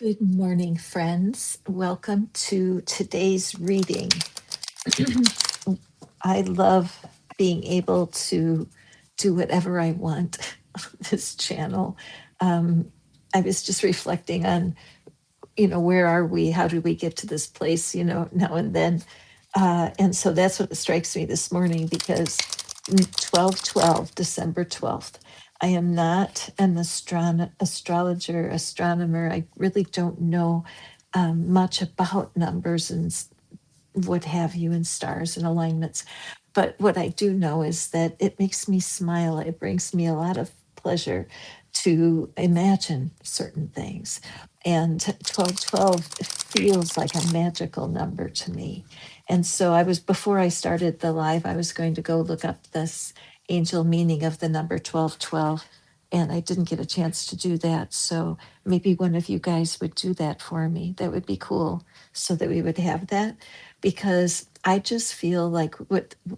Good morning, friends. Welcome to today's reading. I love being able to do whatever I want on this channel. I was just reflecting on, where are we? How did we get to this place, now and then? And so that's what strikes me this morning because 12/12, December 12th. I am not an astrologer, astronomer. I really don't know much about numbers and what have you, and stars and alignments. But what I do know is that it makes me smile. It brings me a lot of pleasure to imagine certain things. And 12/12 feels like a magical number to me. And so before I started the live, I was going to go look up this angel meaning of the number 12/12. And I didn't get a chance to do that. So maybe one of you guys would do that for me. That would be cool, so that we would have that, because I just feel like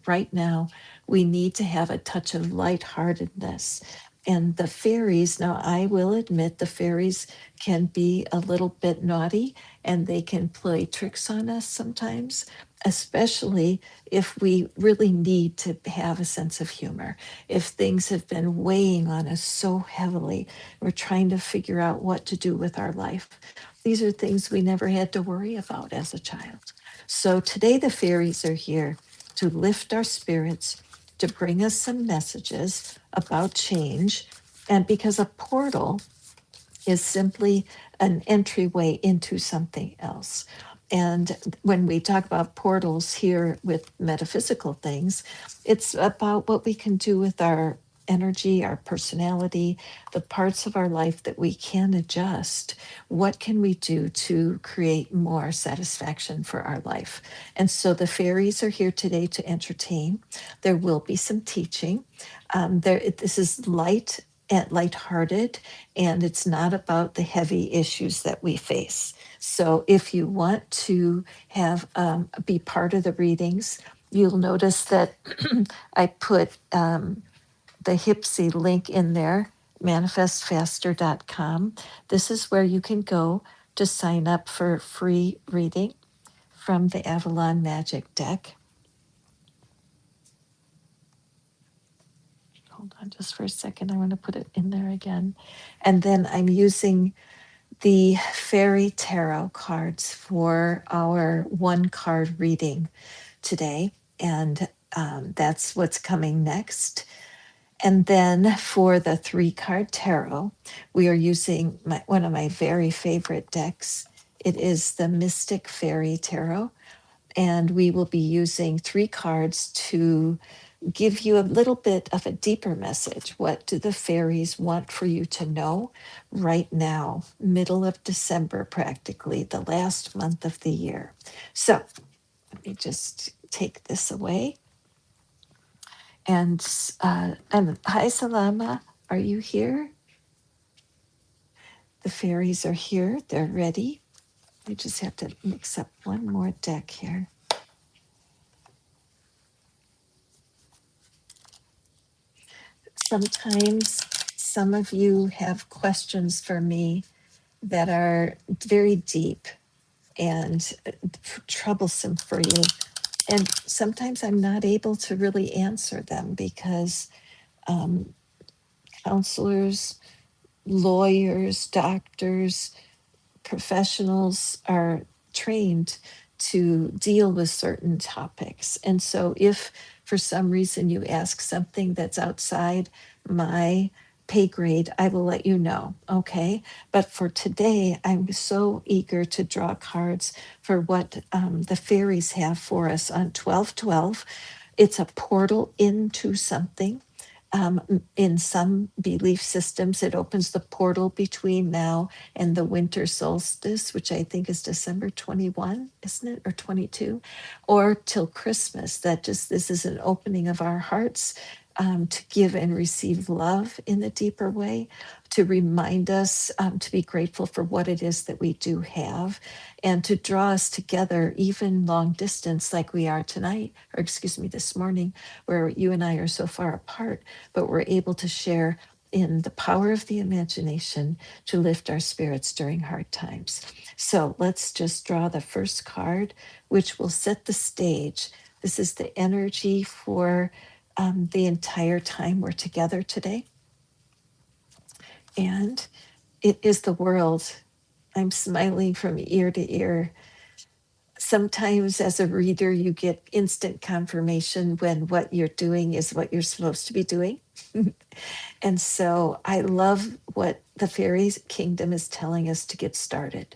right now we need to have a touch of lightheartedness. And the fairies, now I will admit, the fairies can be a little bit naughty and they can play tricks on us sometimes, especially if we really need to have a sense of humor. If things have been weighing on us so heavily, we're trying to figure out what to do with our life. These are things we never had to worry about as a child. So today the fairies are here to lift our spirits, to bring us some messages about change. And because a portal is simply an entryway into something else. And when we talk about portals here with metaphysical things, it's about what we can do with our energy, our personality, the parts of our life that we can adjust. What can we do to create more satisfaction for our life? And so the fairies are here today to entertain. There will be some teaching. This is lighthearted, and it's not about the heavy issues that we face. So if you want to have be part of the readings, you'll notice that I put the Hipsy link in there, manifestfaster.com. This is where you can go to sign up for free reading from the Avalon Magic deck. Hold on just for a second. I want to put it in there again. And then I'm using the fairy tarot cards for our one card reading today. And that's what's coming next. And then for the 3-card tarot, we are using one of my very favorite decks. It is the Mystic Fairy Tarot. And we will be using 3 cards to give you a little bit of a deeper message. What do the fairies want for you to know right now, middle of December, practically the last month of the year? So let me just take this away. And hi, Salama, are you here? The fairies are here. They're ready. I just have to mix up one more deck here. Sometimes some of you have questions for me that are very deep and troublesome for you. And sometimes I'm not able to really answer them because counselors, lawyers, doctors, professionals are trained to deal with certain topics. And so if for some reason you ask something that's outside my pay grade, I will let you know, okay? But for today, I'm so eager to draw cards for what the fairies have for us on 12/12. It's a portal into something. In some belief systems, it opens the portal between now and the winter solstice, which I think is December 21, isn't it? Or 22, or till Christmas. This is an opening of our hearts to give and receive love in a deeper way, to remind us to be grateful for what it is that we do have, and to draw us together, even long distance like we are tonight, or excuse me, this morning, where you and I are so far apart, but we're able to share in the power of the imagination to lift our spirits during hard times. So let's just draw the first card, which will set the stage. This is the energy for the entire time we're together today. And it is the world. I'm smiling from ear to ear. Sometimes, as a reader, you get instant confirmation when what you're doing is what you're supposed to be doing. And so I love what the fairies kingdom is telling us to get started.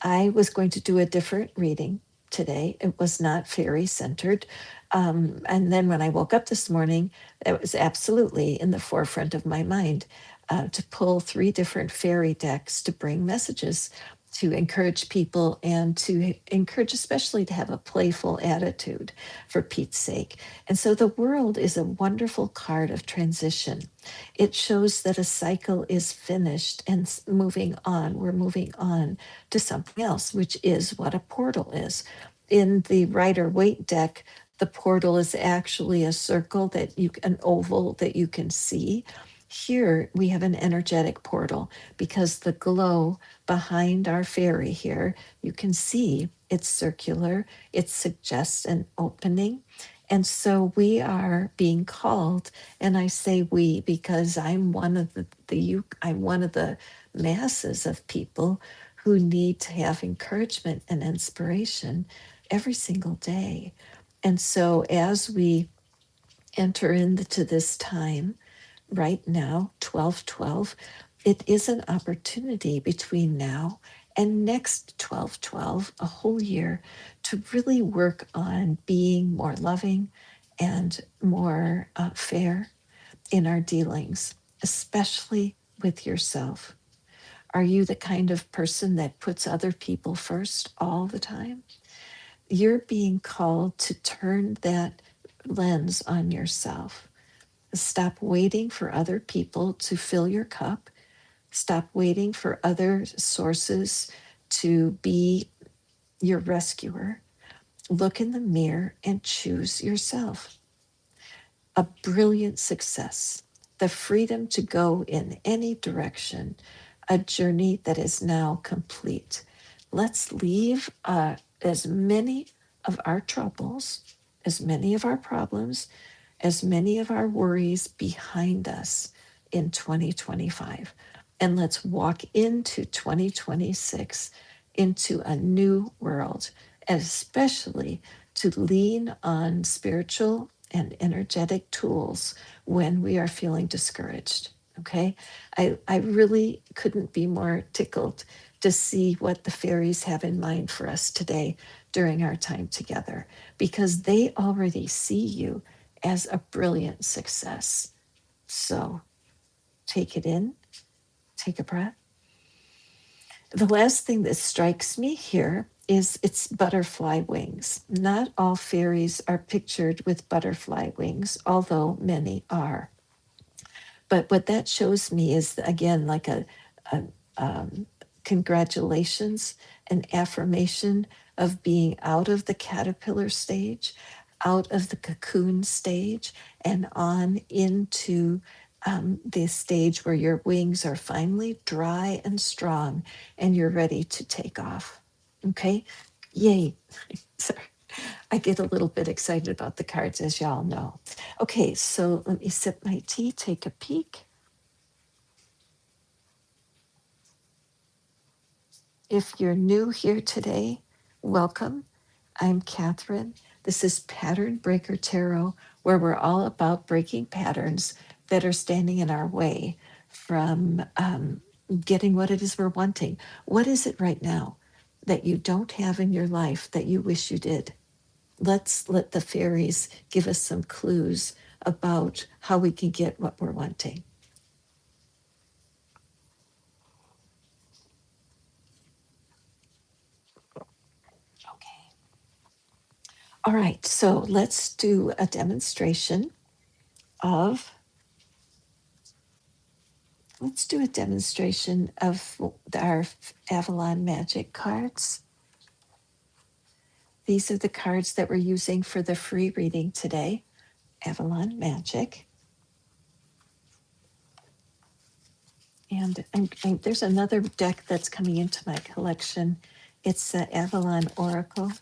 I was going to do a different reading today. It was not fairy centered. And then when I woke up this morning, it was absolutely in the forefront of my mind to pull 3 different fairy decks to bring messages to encourage people and to encourage, especially to have a playful attitude for Pete's sake. And so the world is a wonderful card of transition. It shows that a cycle is finished and moving on. We're moving on to something else, which is what a portal is. In the Rider Waite deck, the portal is actually a circle an oval that you can see. Here we have an energetic portal because the glow behind our fairy here, you can see it's circular. It suggests an opening. And so we are being called, and I say we because I'm one of I'm one of the masses of people who need to have encouragement and inspiration every single day. And so as we enter into this time right now, 12/12, it is an opportunity between now and next 12/12, a whole year, to really work on being more loving and more fair in our dealings, especially with yourself. Are you the kind of person that puts other people first all the time? You're being called to turn that lens on yourself. Stop waiting for other people to fill your cup. Stop waiting for other sources to be your rescuer. Look in the mirror and choose yourself. A brilliant success, the freedom to go in any direction, a journey that is now complete. Let's leave as many of our troubles, as many of our problems, as many of our worries behind us in 2025. And let's walk into 2026 into a new world, especially to lean on spiritual and energetic tools when we are feeling discouraged. Okay. I really couldn't be more tickled to see what the fairies have in mind for us today during our time together, because they already see you as a brilliant success. So take it in, take a breath. The last thing that strikes me here is its butterfly wings. Not all fairies are pictured with butterfly wings, although many are. But what that shows me is, again, like a congratulations, an affirmation of being out of the caterpillar stage, out of the cocoon stage, and on into the stage where your wings are finally dry and strong and you're ready to take off. Okay? Yay. Sorry. I get a little bit excited about the cards, as y'all know. Okay, so let me sip my tea, take a peek. If you're new here today, welcome. I'm Catherine. This is Pattern Breaker Tarot, where we're all about breaking patterns that are standing in our way from getting what it is we're wanting. What is it right now that you don't have in your life that you wish you did? Let's let the fairies give us some clues about how we can get what we're wanting. Okay. All right, so let's do a demonstration of our Avalon Magic cards. These are the cards that we're using for the free reading today, Avalon Magic. And there's another deck that's coming into my collection. It's the Avalon Oracle,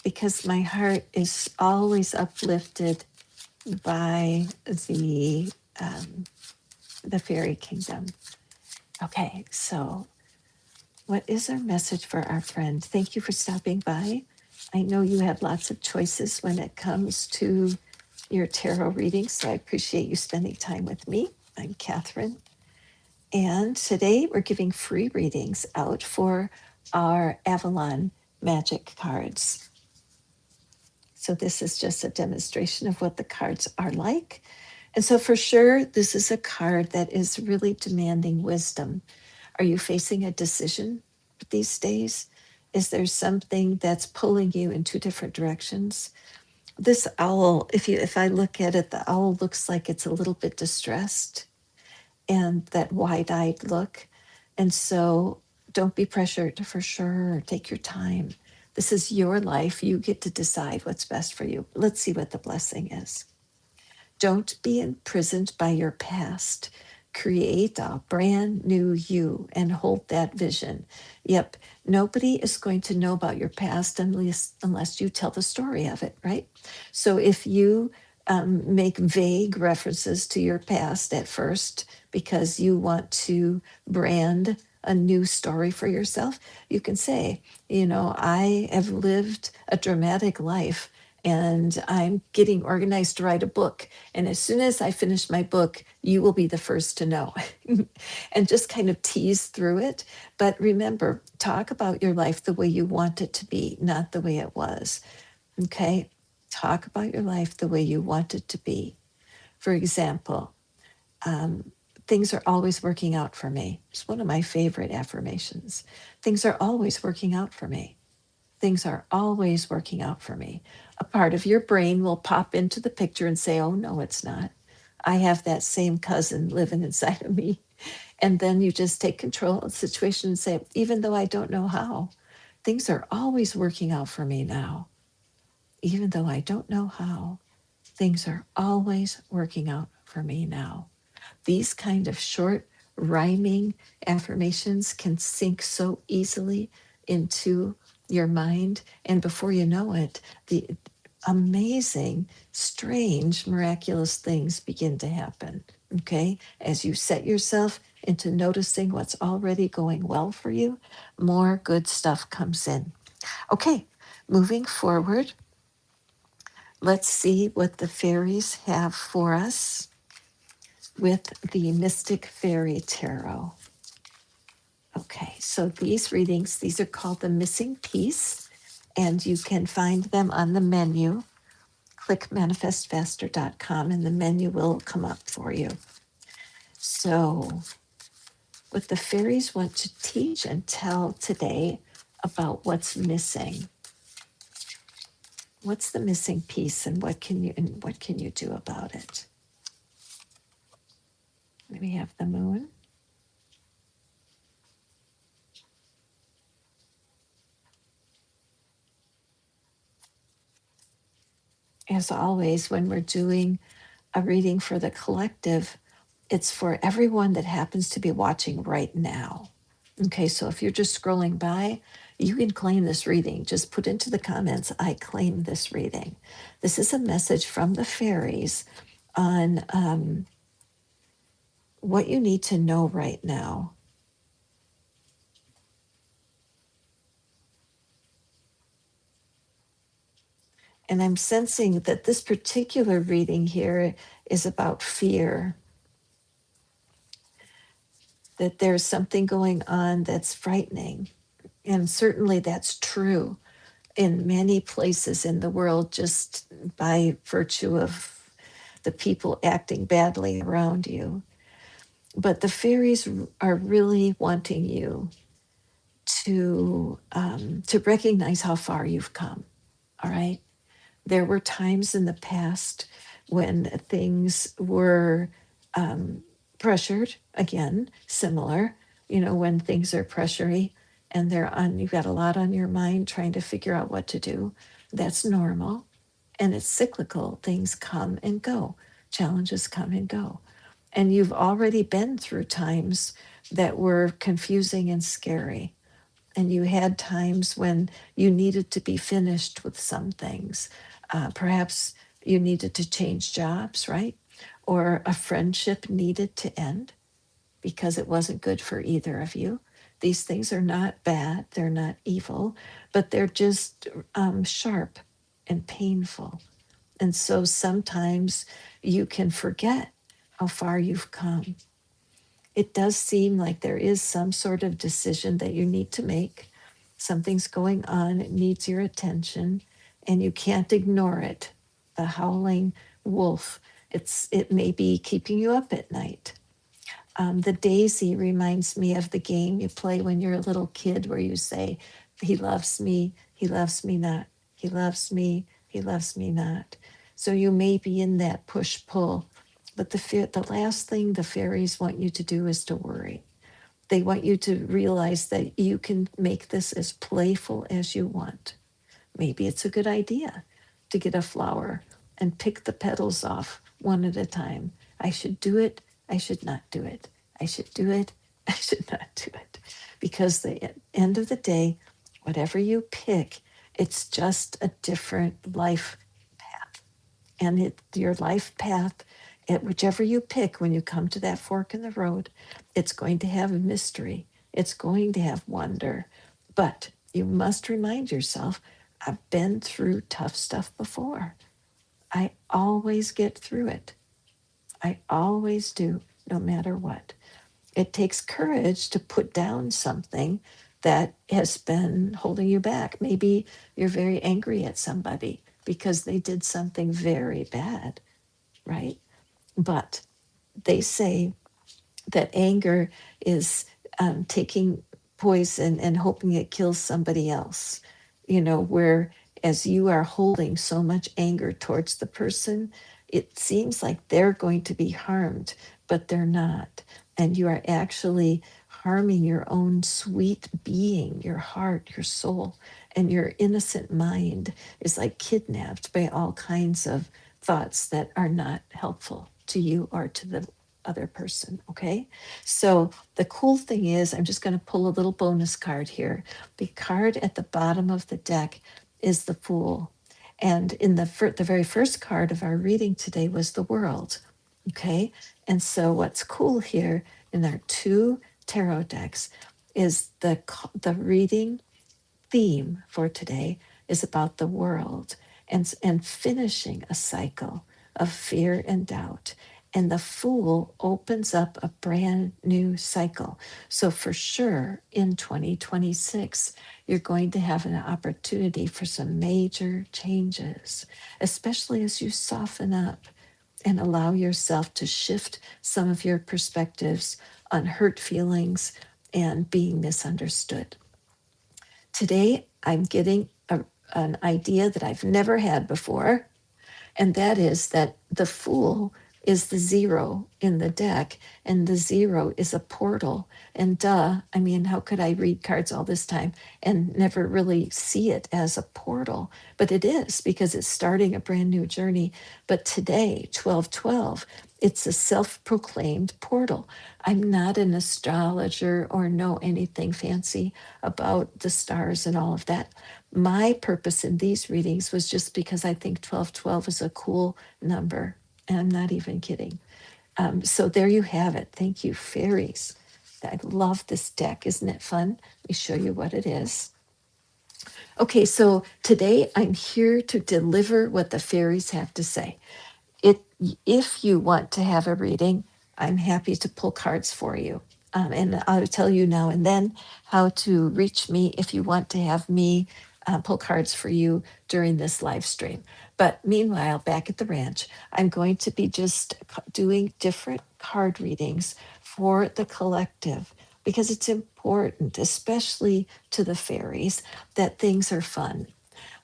because my heart is always uplifted by um, the fairy kingdom. Okay, so what is our message for our friend? Thank you for stopping by. I know you have lots of choices when it comes to your tarot readings, so I appreciate you spending time with me. I'm Catherine, and today we're giving free readings out for our Avalon Magic cards. So this is just a demonstration of what the cards are like. And so for sure, this is a card that is really demanding wisdom. Are you facing a decision these days? Is there something that's pulling you in two different directions? This owl, if I look at it, the owl looks like it's a little bit distressed, and that wide-eyed look. And so don't be pressured, for sure. Take your time. This is your life. You get to decide what's best for you. Let's see what the blessing is. Don't be imprisoned by your past. Create a brand new you and hold that vision. Yep, nobody is going to know about your past unless you tell the story of it, right? So if you make vague references to your past at first because you want to brand a new story for yourself, you can say, I have lived a dramatic life and I'm getting organized to write a book. And as soon as I finish my book, you will be the first to know. And just kind of tease through it. But remember, talk about your life the way you want it to be, not the way it was. Okay? Talk about your life the way you want it to be. For example, um, things are always working out for me. It's one of my favorite affirmations. Things are always working out for me. Things are always working out for me. A part of your brain will pop into the picture and say, oh, no, it's not. I have that same cousin living inside of me. And then you just take control of the situation and say, even though I don't know how, things are always working out for me now. Even though I don't know how, things are always working out for me now. These kind of short rhyming affirmations can sink so easily into your mind. And before you know it, the amazing, strange, miraculous things begin to happen. Okay. As you set yourself into noticing what's already going well for you, more good stuff comes in. Okay. Moving forward, let's see what the fairies have for us with the Mystic Fairy Tarot. Okay, so these are called the Missing Piece, and you can find them on the menu. Click manifestfaster.com and the menu will come up for you. So, what the fairies want to teach and tell today about what's missing. What's the missing piece, and what can you do about it? We have the moon. As always, when we're doing a reading for the collective, it's for everyone that happens to be watching right now. Okay, so if you're just scrolling by, you can claim this reading. Just put into the comments, I claim this reading. This is a message from the fairies on what you need to know right now. And I'm sensing that this particular reading here is about fear, that there's something going on that's frightening. And certainly that's true in many places in the world, just by virtue of the people acting badly around you. But the fairies are really wanting you to recognize how far you've come. All right. There were times in the past when things were pressured, again, similar, when things are pressury and you've got a lot on your mind trying to figure out what to do. That's normal and it's cyclical. Things come and go, challenges come and go. And you've already been through times that were confusing and scary. And you had times when you needed to be finished with some things. Perhaps you needed to change jobs, right? Or a friendship needed to end because it wasn't good for either of you. These things are not bad, they're not evil, but they're just sharp and painful. And so sometimes you can forget how far you've come. It does seem like there is some sort of decision that you need to make. Something's going on, it needs your attention, and you can't ignore it. The howling wolf, it may be keeping you up at night. The daisy reminds me of the game you play when you're a little kid where you say, he loves me not, he loves me, he loves me not. So you may be in that push pull. But the last thing the fairies want you to do is to worry. They want you to realize that you can make this as playful as you want. Maybe it's a good idea to get a flower and pick the petals off one at a time. I should do it. I should not do it. I should do it. I should not do it. Because the end of the day, whatever you pick, it's just a different life path. And your life path, whichever you pick, when you come to that fork in the road, it's going to have a mystery. It's going to have wonder. But you must remind yourself, I've been through tough stuff before. I always get through it. I always do, no matter what. It takes courage to put down something that has been holding you back. Maybe you're very angry at somebody because they did something very bad, right? But they say that anger is taking poison and hoping it kills somebody else. Where as you are holding so much anger towards the person, it seems like they're going to be harmed, but they're not. And you are actually harming your own sweet being, your heart, your soul, and your innocent mind is like kidnapped by all kinds of thoughts that are not helpful to you or to the other person. Okay. So the cool thing is, I'm just going to pull a little bonus card here. The card at the bottom of the deck is the Fool. And in the very first card of our reading today was the World. Okay. And so what's cool here in our two tarot decks is the reading theme for today is about the world and finishing a cycle of fear and doubt. And the Fool opens up a brand new cycle. So, for sure, in 2026, you're going to have an opportunity for some major changes, especially as you soften up and allow yourself to shift some of your perspectives on hurt feelings and being misunderstood. Today, I'm getting an idea that I've never had before, and that is that the Fool is the zero in the deck, and the zero is a portal. And I mean, how could I read cards all this time and never really see it as a portal? But it is, because it's starting a brand new journey. But today, 12/12, it's a self proclaimed portal. I'm not an astrologer or know anything fancy about the stars and all of that. My purpose in these readings was just because I think 12/12 is a cool number. And I'm not even kidding. So there you have it. Thank you, fairies. I love this deck. Isn't it fun? Let me show you what it is. Okay, so today I'm here to deliver what the fairies have to say. It, if you want to have a reading, I'm happy to pull cards for you. And I'll tell you now and then how to reach me if you want to have me pull cards for you during this live stream. But meanwhile, back at the ranch, I'm going to be just doing different card readings for the collective because it's important, especially to the fairies, that things are fun.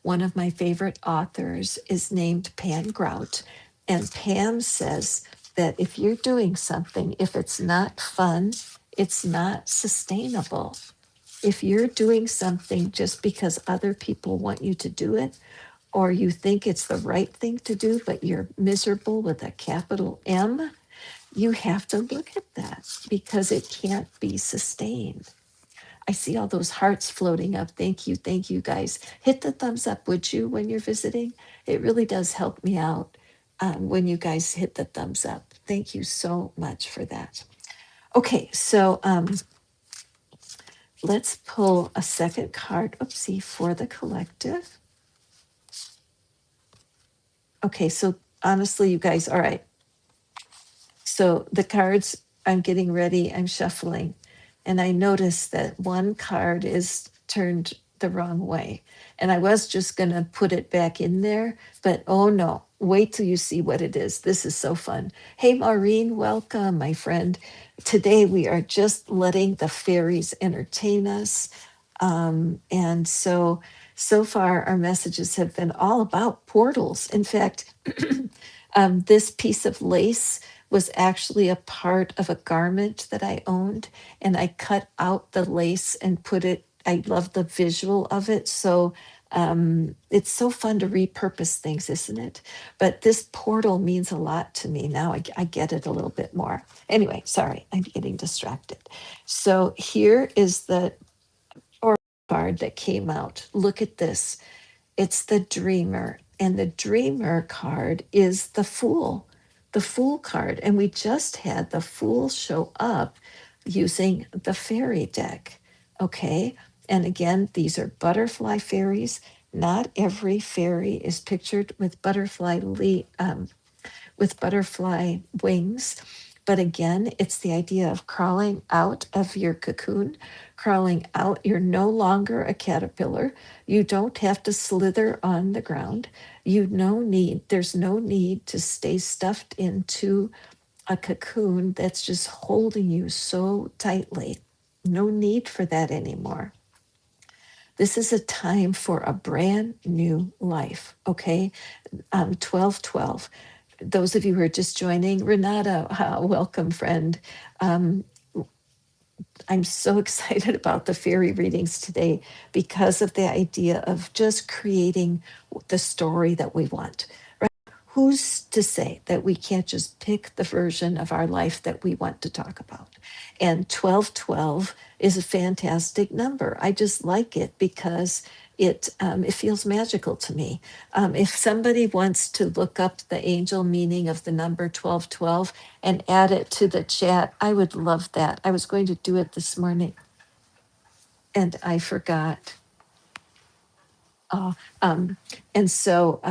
One of my favorite authors is named Pam Grout. And Pam says that if you're doing something, if it's not fun, it's not sustainable. If you're doing something just because other people want you to do it, or you think it's the right thing to do, but you're miserable with a capital M, you have to look at that because it can't be sustained. I see all those hearts floating up. Thank you guys. Hit the thumbs up, would you, when you're visiting? It really does help me out when you guys hit the thumbs up. Thank you so much for that. Okay, so let's pull a second card, oopsie, for the collective. Okay, so honestly, you guys, all right. So the cards, I'm getting ready, I'm shuffling, and I notice that one card is turned the wrong way. And I was just going to put it back in there, but oh no, wait till you see what it is. This is so fun. Hey, Maureen, welcome, my friend. Today we are just letting the fairies entertain us. And so far, our messages have been all about portals. In fact, this piece of lace was actually a part of a garment that I owned, and I cut out the lace and put it. I love the visual of it. So it's so fun to repurpose things, isn't it? But this portal means a lot to me. Now I get it a little bit more. Anyway, sorry, I'm getting distracted. So here is the oracle card that came out. Look at this. It's the dreamer. And the dreamer card is the fool card. And we just had the fool show up using the fairy deck. Okay. And again, these are butterfly fairies. Not every fairy is pictured with butterfly wings. But again, it's the idea of crawling out of your cocoon, crawling out. You're no longer a caterpillar. You don't have to slither on the ground. There's no need to stay stuffed into a cocoon that's just holding you so tightly. No need for that anymore. This is a time for a brand new life, okay? 1212. Those of you who are just joining, Renata, welcome, friend. Um, I'm so excited about the fairy readings today because of the idea of just creating the story that we want. Who's to say that we can't just pick the version of our life that we want to talk about? And 1212 is a fantastic number. I just like it because it feels magical to me. If somebody wants to look up the angel meaning of the number 1212 and add it to the chat, I would love that. I was going to do it this morning and I forgot. Uh, um, and so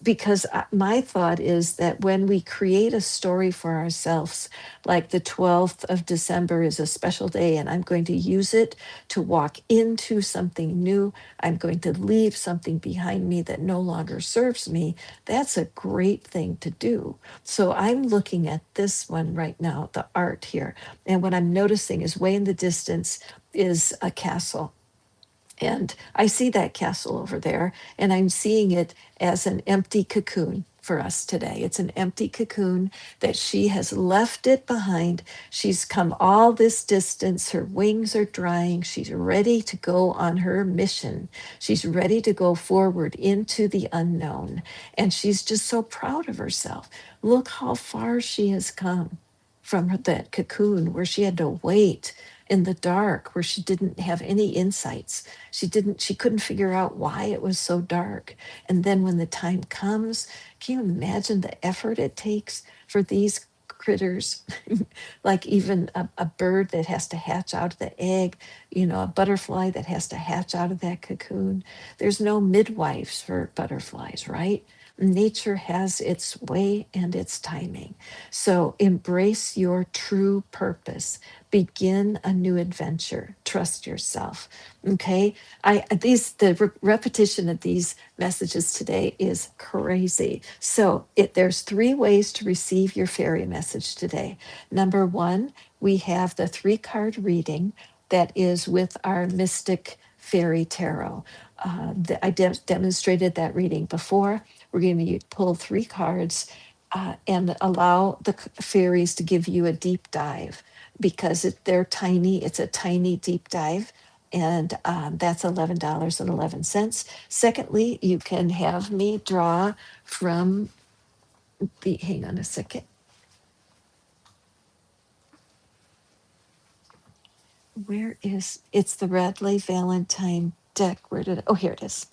because my thought is that when we create a story for ourselves, like the 12th of December is a special day, and I'm going to use it to walk into something new. I'm going to leave something behind me that no longer serves me. That's a great thing to do. So I'm looking at this one right now, the art here. And what I'm noticing is way in the distance is a castle. And I see that castle over there, and I'm seeing it as an empty cocoon for us today. It's an empty cocoon that she has left it behind. She's come all this distance. Her wings are drying. She's ready to go on her mission. She's ready to go forward into the unknown. And she's just so proud of herself. Look how far she has come from that cocoon where she had to wait in the dark, where she didn't have any insights. She couldn't figure out why it was so dark. And then when the time comes, can you imagine the effort it takes for these critters? Like even a bird that has to hatch out of the egg, a butterfly that has to hatch out of that cocoon. There's no midwives for butterflies, right? Nature has its way and its timing. So embrace your true purpose. Begin a new adventure. Trust yourself. Okay. The repetition of these messages today is crazy. So there's 3 ways to receive your fairy message today. Number 1, we have the 3-card reading that is with our mystic fairy tarot. I demonstrated that reading before. We're going to pull 3 cards and allow the fairies to give you a deep dive because they're tiny. It's a tiny deep dive. And that's $11.11. Secondly, you can have me draw from hang on a second. where is, it's the Radley Valentine deck. Where did, oh, here it is.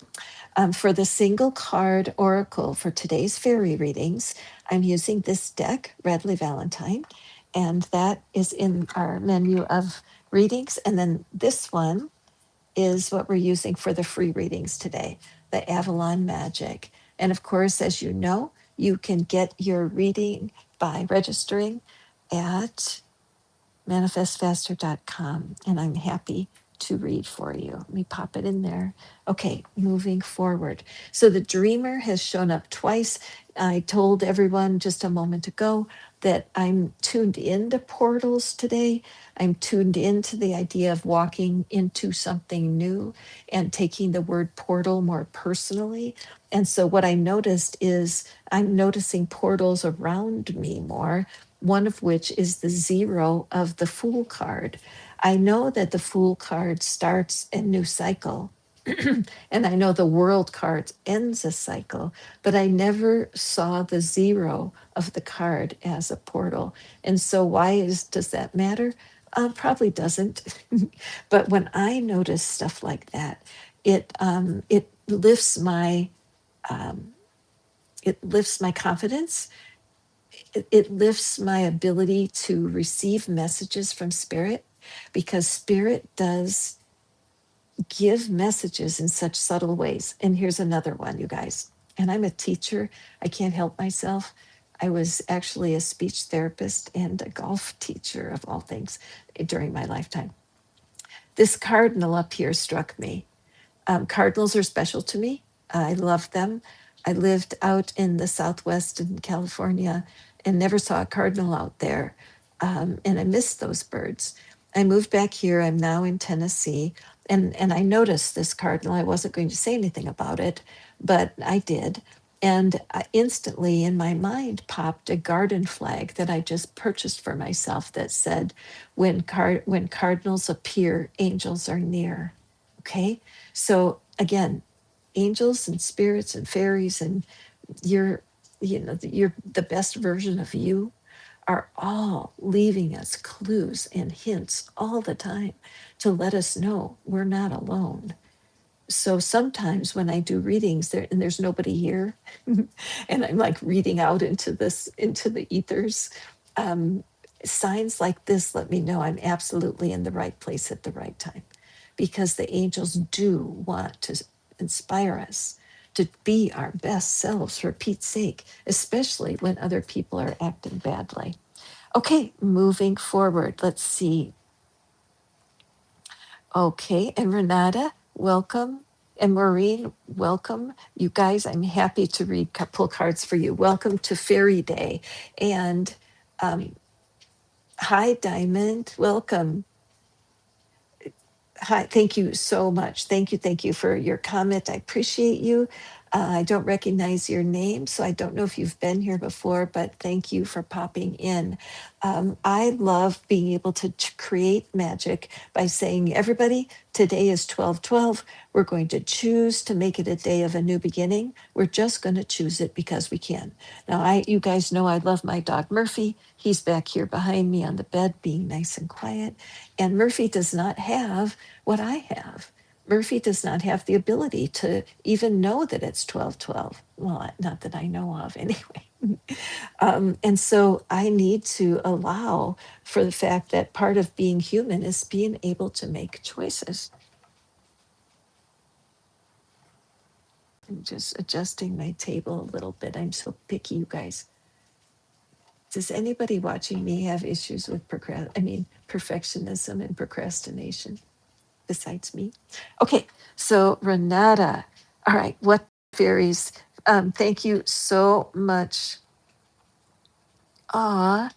For the single card oracle for today's fairy readings, I'm using this deck, Radley Valentine, and that is in our menu of readings. And then this one is what we're using for the free readings today, the Avalon Magic. And of course, as you know, you can get your reading by registering at manifestfaster.com, and I'm happy to read for you. Let me pop it in there. Okay, moving forward. So the dreamer has shown up twice. I told everyone just a moment ago that I'm tuned into portals today. I'm tuned into the idea of walking into something new and taking the word portal more personally. And so what I noticed is I'm noticing portals around me more, one of which is the zero of the Fool card. I know that the Fool card starts a new cycle. And I know the World card ends a cycle, but I never saw the zero of the card as a portal. And so, does that matter? Probably doesn't. But when I notice stuff like that, it lifts my um, it lifts my confidence. It lifts my ability to receive messages from spirit, because spirit does give messages in such subtle ways. And here's another one, you guys. And I'm a teacher, I can't help myself. I was actually a speech therapist and a golf teacher, of all things, during my lifetime. This cardinal up here struck me. Cardinals are special to me. I love them. I lived out in the Southwest in Cardinal and never saw a cardinal out there. And I miss those birds. I moved back here. I'm now in Tennessee. And I noticed this cardinal. I wasn't going to say anything about it, but I did. And instantly in my mind popped a garden flag that I just purchased for myself that said, when cardinals appear, angels are near. Okay. So again, angels and spirits and fairies and you're, you're the best version of you are all leaving us clues and hints all the time to let us know we're not alone. So sometimes when I do readings there and there's nobody here and I'm like reading out into the ethers, um, signs like this let me know I'm absolutely in the right place at the right time, because the angels do want to inspire us to be our best selves, for Pete's sake, especially when other people are acting badly. Okay, moving forward, let's see. Okay, and Renata, welcome. And Maureen, welcome. You guys, I'm happy to read pull cards for you. Welcome to Fairy Day. And um, hi, Diamond, welcome. Hi, thank you so much. Thank you for your comment. I appreciate you. I don't recognize your name, so I don't know if you've been here before, but thank you for popping in. I love being able to create magic by saying, everybody, today is 12/12. We're going to choose to make it a day of a new beginning. We're just going to choose it because we can. Now, you guys know I love my dog Murphy. He's back here behind me on the bed, being nice and quiet. And Murphy does not have what I have. Murphy does not have the ability to even know that it's 12/12. Well, not that I know of anyway. And so I need to allow for the fact that part of being human is being able to make choices. I'm just adjusting my table a little bit. I'm so picky, you guys. Does anybody watching me have issues with perfectionism and procrastination besides me? Okay, so Renata, all right, what fairies? Thank you so much. Ah,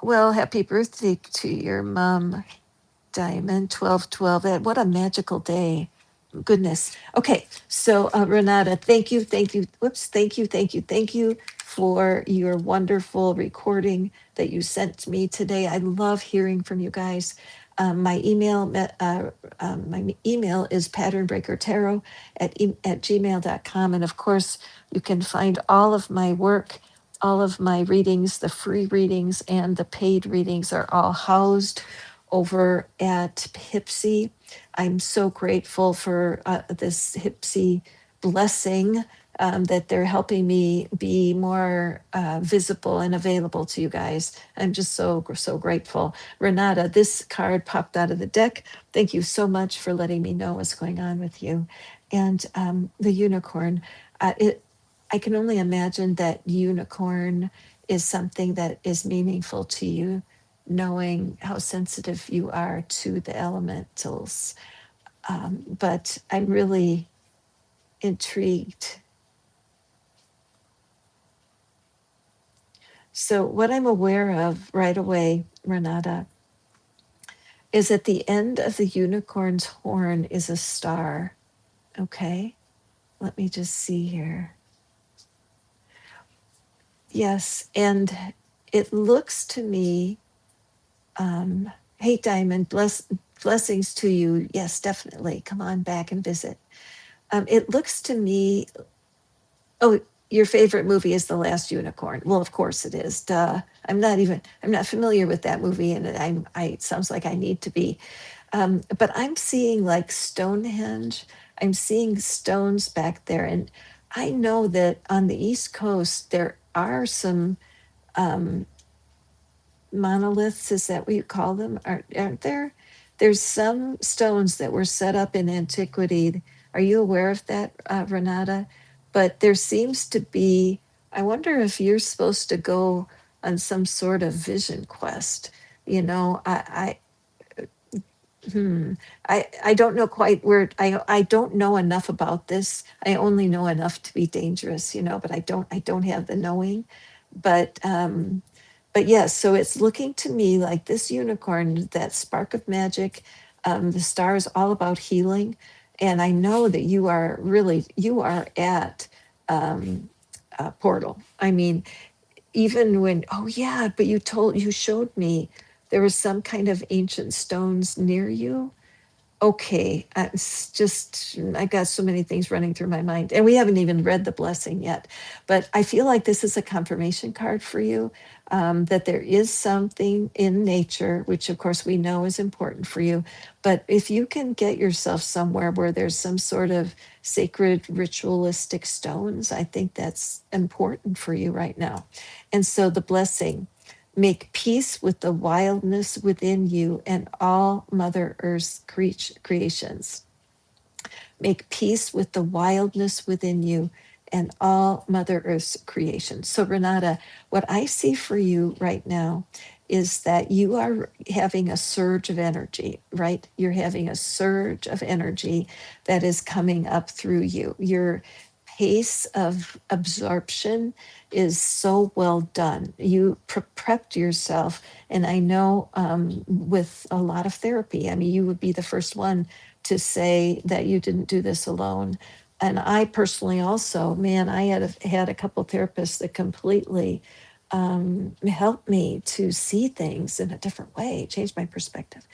well, happy birthday to your mom, Diamond 12/12. What a magical day. Goodness. Okay, so Renata, thank you. Whoops, thank you for your wonderful recording that you sent to me today. I love hearing from you guys. My email is patternbreakertarot at gmail.com. And of course, you can find all of my work all of my readings, the free readings and the paid readings, are all housed over at Hipsy. I'm so grateful for this Hipsy blessing, that they're helping me be more visible and available to you guys. I'm just so grateful. Renata, this card popped out of the deck. Thank you so much for letting me know what's going on with you. And the unicorn, it I can only imagine that unicorn is something that is meaningful to you, knowing how sensitive you are to the elementals. But I'm really intrigued. So, what I'm aware of right away, Renata, is at the end of the unicorn's horn is a star. Okay, let me just see here. Yes, and it looks to me, hey, Diamond, blessings to you. Yes, definitely. Come on back and visit. It looks to me, oh, your favorite movie is The Last Unicorn. Well, of course it is. Duh. I'm not familiar with that movie, and it sounds like I need to be. But I'm seeing like Stonehenge. I'm seeing stones back there, and I know that on the East Coast there are some um, monoliths. Is that what you call them? Aren't there? There's some stones that were set up in antiquity. Are you aware of that, Renata? But there seems to be, I wonder if you're supposed to go on some sort of vision quest. You know, Hmm. I don't know quite where I don't know enough about this. I only know enough to be dangerous, but I don't have the knowing. But yes, so it's looking to me like this unicorn, that spark of magic. The star is all about healing, and I know that you are at portal. I mean, even when, oh yeah, but you showed me there was some kind of ancient stones near you. Okay, it's just I got so many things running through my mind, and we haven't even read the blessing yet. But I feel like this is a confirmation card for you, that there is something in nature, which of course we know is important for you. But if you can get yourself somewhere where there's some sort of sacred ritualistic stones, I think that's important for you right now. And so the blessing. Make peace with the wildness within you and all Mother Earth's creations. Make peace with the wildness within you and all Mother Earth's creations. So, Renata, what I see for you right now is that you are having a surge of energy, right? You're having a surge of energy that is coming up through you. Your pace of absorption is so well done. You prepped yourself, and I know with a lot of therapy. I mean, you would be the first one to say that you didn't do this alone. And I personally also, man, I had a couple therapists that completely helped me to see things in a different way, change my perspective.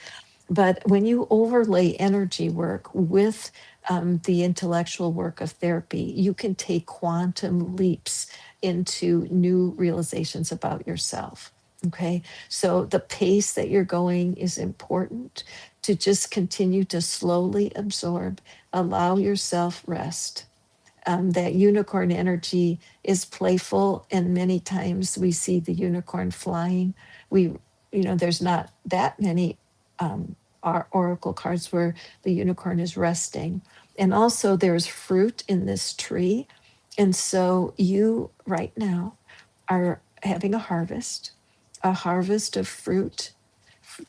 But when you overlay energy work with the intellectual work of therapy, you can take quantum leaps into new realizations about yourself. Okay. So the pace that you're going is important, to just continue to slowly absorb, allow yourself rest. That unicorn energy is playful, and many times we see the unicorn flying. There's not that many oracle cards where the unicorn is resting. And also, there's fruit in this tree. And so, you right now are having a harvest of fruit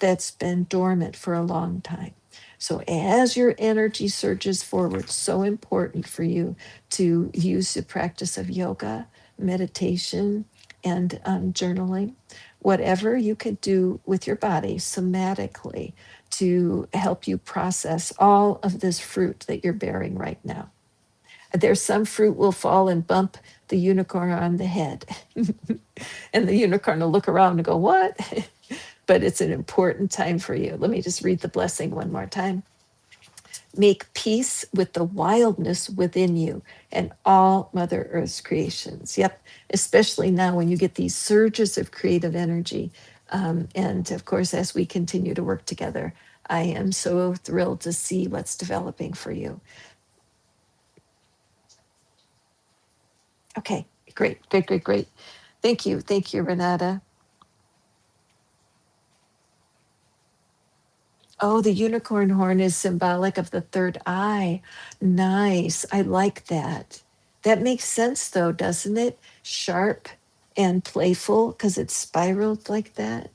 that's been dormant for a long time. So as your energy surges forward, so important for you to use the practice of yoga, meditation, and journaling, whatever you could do with your body somatically to help you process all of this fruit that you're bearing right now. There's some fruit will fall and bump the unicorn on the head. And the unicorn will look around and go, "What?" But it's an important time for you. Let me just read the blessing one more time. Make peace with the wildness within you and all Mother Earth's creations. Yep, especially now when you get these surges of creative energy. And of course, as we continue to work together, I am so thrilled to see what's developing for you. Okay, great, great, great, great. Thank you, Renata. Oh, the unicorn horn is symbolic of the third eye. Nice. I like that. That makes sense, though, doesn't it? Sharp and playful because it's spiraled like that.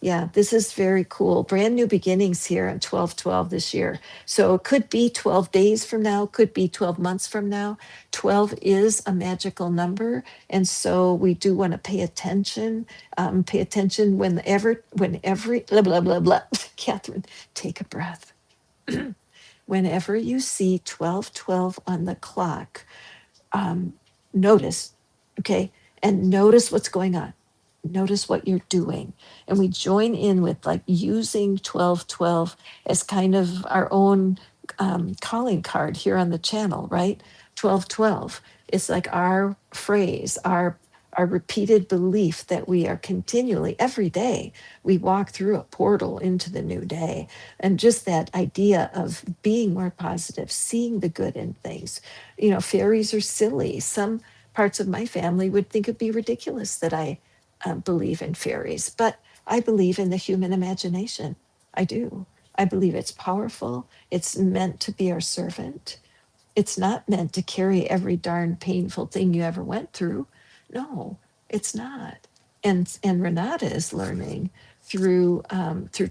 Yeah, this is very cool. Brand new beginnings here on 12/12 this year. So it could be 12 days from now, could be 12 months from now. 12 is a magical number. And so we do want to pay attention. Pay attention whenever, blah, blah, blah, blah. Catherine, take a breath. Whenever you see 12/12 on the clock, um, notice, okay, and notice what's going on. Notice what you're doing. And we join in with like using 12/12 as kind of our own calling card here on the channel, right? 12/12. It's like our phrase, our repeated belief that we are continually, every day, we walk through a portal into the new day. And just that idea of being more positive, seeing the good in things. You know, fairies are silly. Some parts of my family would think it'd be ridiculous that I believe in fairies, but I believe in the human imagination. I do. I believe it's powerful. It's meant to be our servant. It's not meant to carry every darn painful thing you ever went through. No, it's not. And Renata is learning through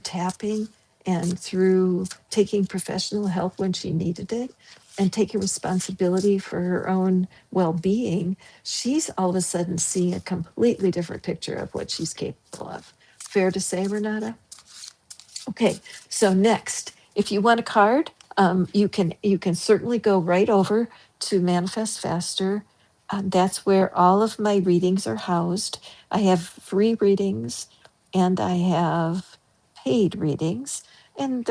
tapping and through taking professional help when she needed it and taking responsibility for her own well-being. She's all of a sudden seeing a completely different picture of what she's capable of. Fair to say, Renata? Okay, so next, if you want a card, you can certainly go right over to Manifest Faster. That's where all of my readings are housed. I have free readings, and I have paid readings, and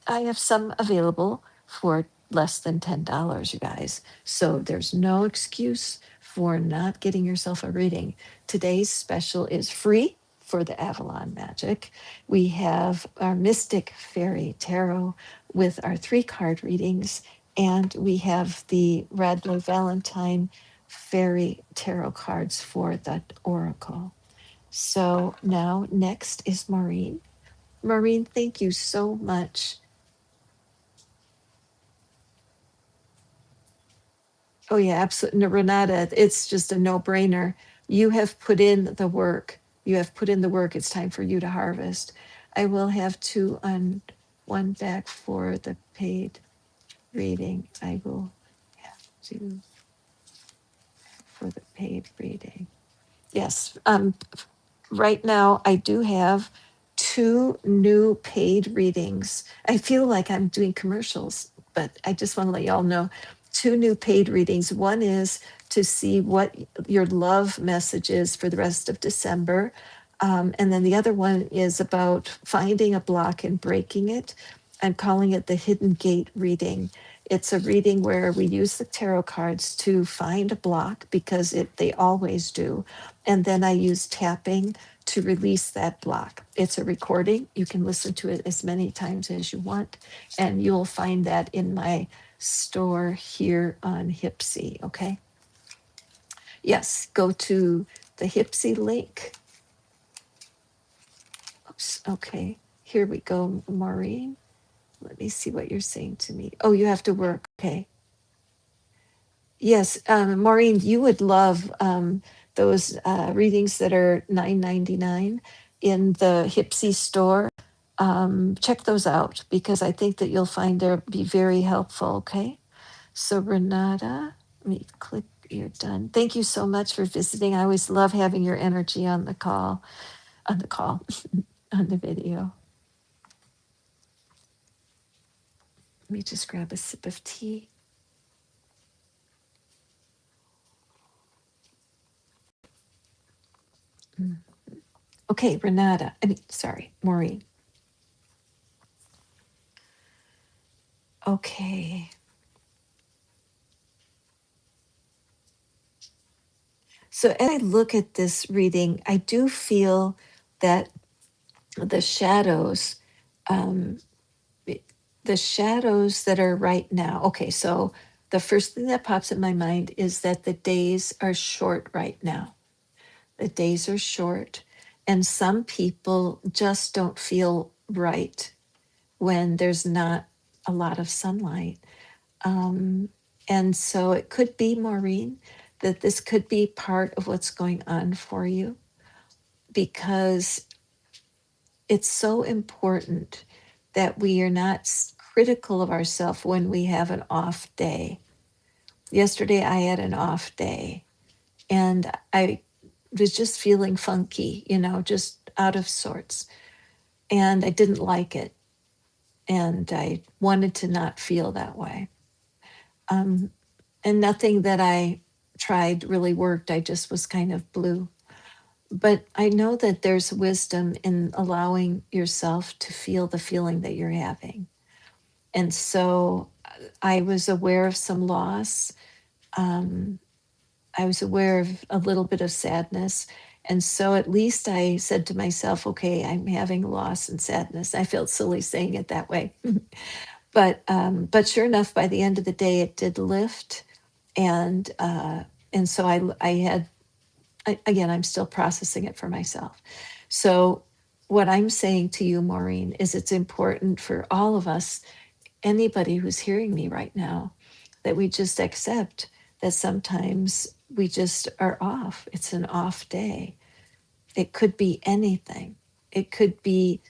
I have some available for less than $10, you guys. So there's no excuse for not getting yourself a reading. Today's special is free for the Avalon Magic. We have our Mystic Fairy Tarot with our 3 card readings, and we have the Radley Valentine Fairy Tarot cards for the Oracle. So now, next is Maureen. Maureen, thank you so much. Oh, yeah, absolutely. No, Renata, it's just a no brainer. You have put in the work. You have put in the work. It's time for you to harvest. I will have 2 on 1 back for the paid reading. I will have to for the paid reading. Yes. Right now, I do have 2 new paid readings. I feel like I'm doing commercials, but I just want to let y'all know 2 new paid readings. One is to see what your love message is for the rest of December. And then the other one is about finding a block and breaking it. I'm calling it the Hidden Gate reading. It's a reading where we use the tarot cards to find a block because they always do. And then I use tapping to release that block. It's a recording. You can listen to it as many times as you want, and you'll find that in my store here on Hipsy. Okay. Yes, go to the Hipsy link. Oops. Okay. Here we go, Maureen. Let me see what you're saying to me. Oh, you have to work. Okay. Yes, Maureen, you would love those readings that are $9.99 in the Hipsy store. Check those out because I think that you'll find they'll be very helpful. Okay, so Renata, let me click. You're done. Thank you so much for visiting. I always love having your energy on the call, on the video. Let me just grab a sip of tea. Mm. Okay, Maureen. Okay. So as I look at this reading, I do feel that the shadows, um, the shadows that are right now. Okay, so the first thing that pops in my mind is that the days are short right now. The days are short, and some people just don't feel right when there's not a lot of sunlight. Um, and so it could be, Maureen, that this could be part of what's going on for you, because it's so important that we are not critical of ourselves when we have an off day. Yesterday, I had an off day, and I was just feeling funky, just out of sorts. And I didn't like it. And I wanted to not feel that way. Um, and nothing that I tried really worked. I just was kind of blue. But I know that there's wisdom in allowing yourself to feel the feeling that you're having. And so I was aware of some loss. Um, I was aware of a little bit of sadness. And so at least I said to myself, okay, I'm having loss and sadness. I felt silly saying it that way. But sure enough, by the end of the day, it did lift. And so I had, again, I'm still processing it for myself. So what I'm saying to you, Maureen, is it's important for all of us, anybody who's hearing me right now, that we just accept that sometimes we just are off. It's an off day. It could be anything. It could be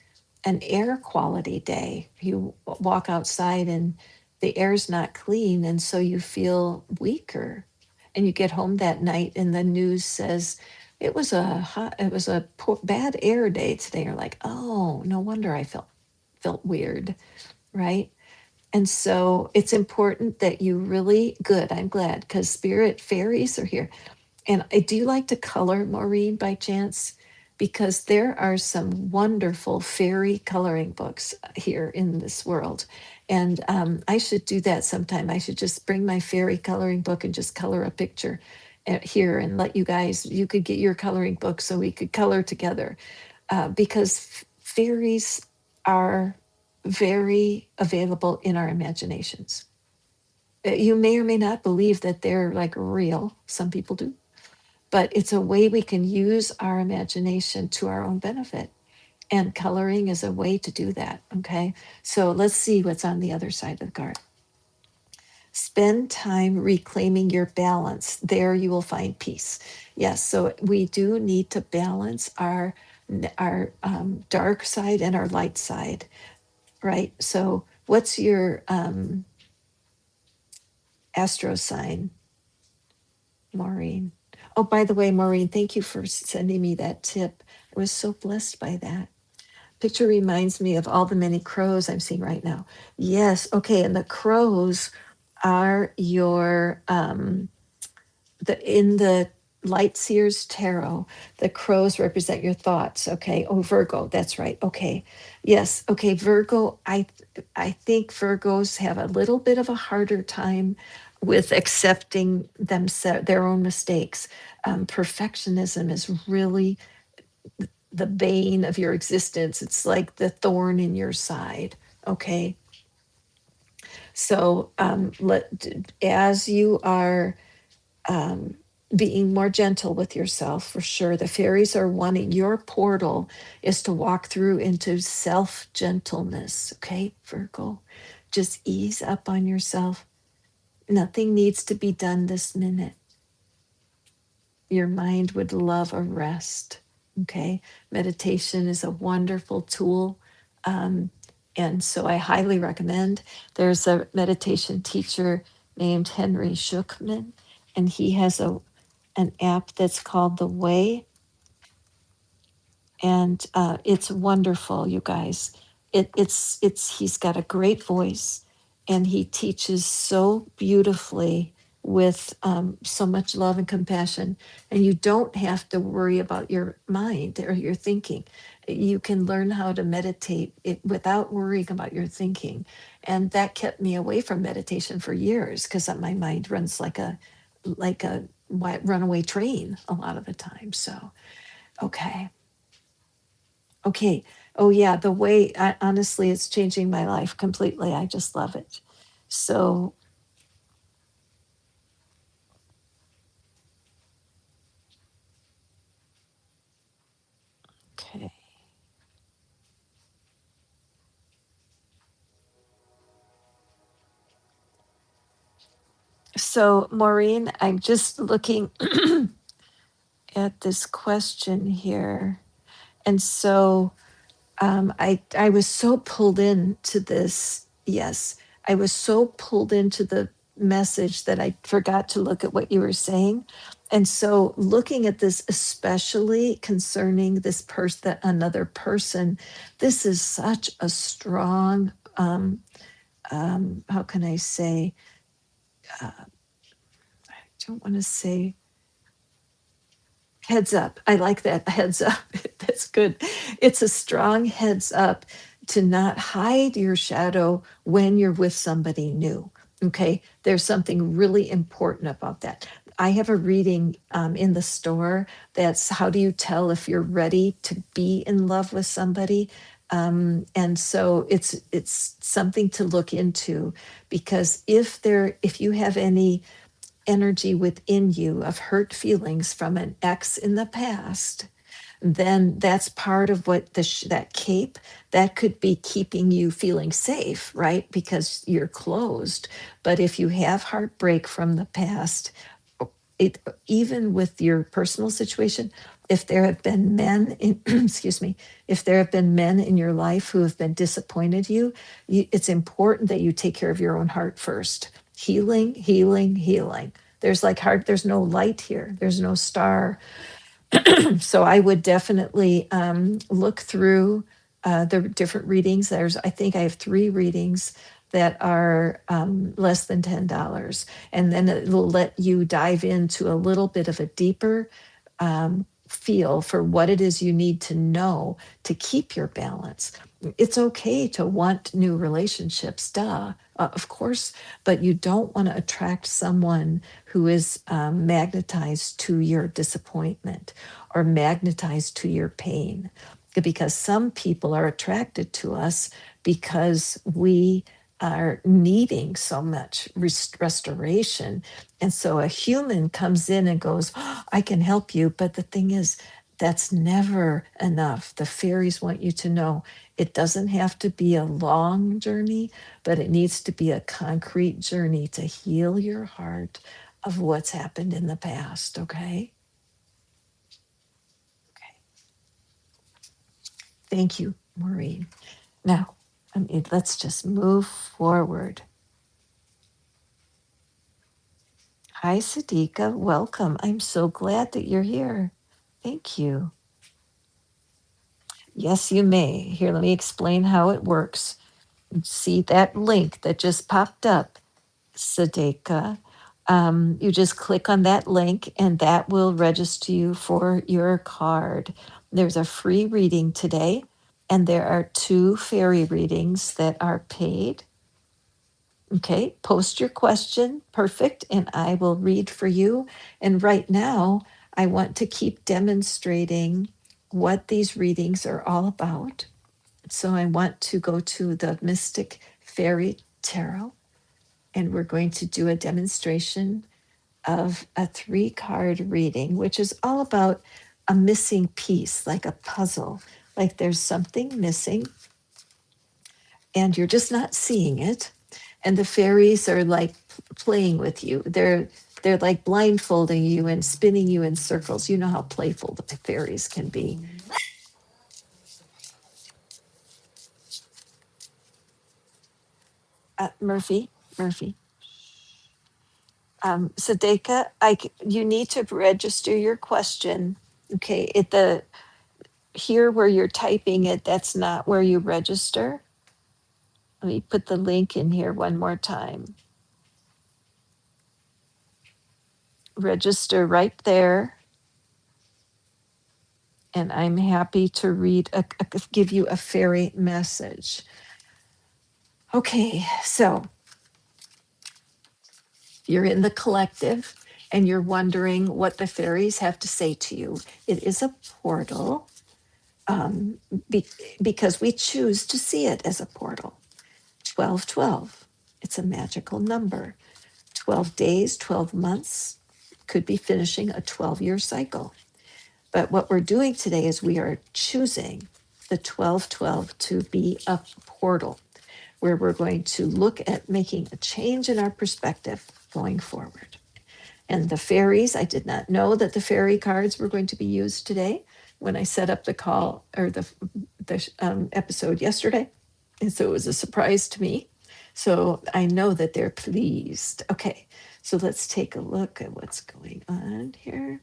an air quality day. You walk outside and the air's not clean, and so you feel weaker. And you get home that night, and the news says it was a bad air day today. You're like, oh, no wonder I felt weird, right? And so it's important that you really good. I'm glad, because spirit fairies are here. And I do like to color, Maureen, by chance, because there are some wonderful fairy coloring books here in this world. And I should do that sometime. I should just bring my fairy coloring book and just color a picture here and let you guys, you could get your coloring book so we could color together. Because fairies are very available in our imaginations. You may or may not believe that they're like real. Some people do, but it's a way we can use our imagination to our own benefit. And coloring is a way to do that. Okay. So let's see what's on the other side of the card. Spend time reclaiming your balance. There you will find peace. Yes. So we do need to balance our dark side and our light side, right? So what's your astro sign, Maureen? Oh, by the way, Maureen, thank you for sending me that tip. I was so blessed by that. Picture reminds me of all the many crows I'm seeing right now. Yes, okay, and the crows are your in the Light Seers Tarot, the crows represent your thoughts. Okay. Oh, Virgo, that's right. Okay. Yes. Okay, Virgo, I think Virgos have a little bit of a harder time with accepting their own mistakes. Perfectionism is really the bane of your existence. It's like the thorn in your side. Okay. So as you are um, being more gentle with yourself, for sure, the fairies are wanting your portal is to walk through into self gentleness. Okay, Virgo, just ease up on yourself. Nothing needs to be done this minute. Your mind would love a rest. Okay. Meditation is a wonderful tool. Um, and so I highly recommend. There's a meditation teacher named Henry Schuckman, and he has an app that's called The Way, and it's wonderful, you guys. It's he's got a great voice, and he teaches so beautifully with so much love and compassion, and you don't have to worry about your mind or your thinking. you can learn how to meditate it without worrying about your thinking. And that kept me away from meditation for years because my mind runs like a runaway train a lot of the time. So, okay. Okay. Oh, yeah. The way, honestly, it's changing my life completely. I just love it. So, okay. So, Maureen, I'm just looking at this question here. And so, I was so pulled into this. Yes, I was so pulled into the message that I forgot to look at what you were saying. And so, looking at this, especially concerning this person, another person, this is such a strong. How can I say? I don't want to say heads up. I like that heads up. That's good. It's a strong heads up to not hide your shadow when you're with somebody new. Okay. There's something really important about that. I have a reading in the store that's how do you tell if you're ready to be in love with somebody? And so it's something to look into because if you have any energy within you of hurt feelings from an ex in the past, then that's part of what that cape that could be keeping you feeling safe, right? Because you're closed. But if you have heartbreak from the past, it even with your personal situation, if there have been men in excuse me, if there have been men in your life who have been disappointed it's important that you take care of your own heart first. Healing, healing, healing. There's like heart, there's no light here, there's no star. So I would definitely look through the different readings. I think I have 3 readings that are less than $10. And then it will let you dive into a little bit of a deeper feel for what it is you need to know to keep your balance. It's okay to want new relationships, duh, of course, but you don't want to attract someone who is magnetized to your disappointment or magnetized to your pain. Because some people are attracted to us because we are needing so much restoration. And so a human comes in and goes, "Oh, I can help you." But the thing is, that's never enough. The fairies want you to know it doesn't have to be a long journey, but it needs to be a concrete journey to heal your heart of what's happened in the past. Okay. Okay. Thank you, Maureen. Now, let's just move forward. Hi, Sadika. Welcome. I'm so glad that you're here. Thank you. Yes, you may. Here, let me explain how it works. See that link that just popped up, Sadeka. You just click on that link, and that will register you for your card. There's a free reading today, and there are 2 fairy readings that are paid. Okay, post your question, perfect, and I will read for you. And right now, I want to keep demonstrating what these readings are all about. So I want to go to the Mystic Fairy Tarot, and we're going to do a demonstration of a 3 card reading, which is all about a missing piece, like a puzzle. Like there's something missing, and you're just not seeing it. And the fairies are like playing with you. They're like blindfolding you and spinning you in circles. You know how playful the fairies can be. Murphy. Sadeka, you need to register your question. Okay, here where you're typing it, that's not where you register. Let me put the link in here one more time. Register right there. And I'm happy to give you a fairy message. Okay, so you're in the collective and you're wondering what the fairies have to say to you. It is a portal, um, be, because we choose to see it as a portal. 1212, it's a magical number. 12 days, 12 months, could be finishing a 12-year cycle. But what we're doing today is we are choosing the 1212 to be a portal where we're going to look at making a change in our perspective going forward. And the fairies, I did not know that the fairy cards were going to be used today when I set up the call or the episode yesterday. And so it was a surprise to me. So I know that they're pleased. Okay, so let's take a look at what's going on here.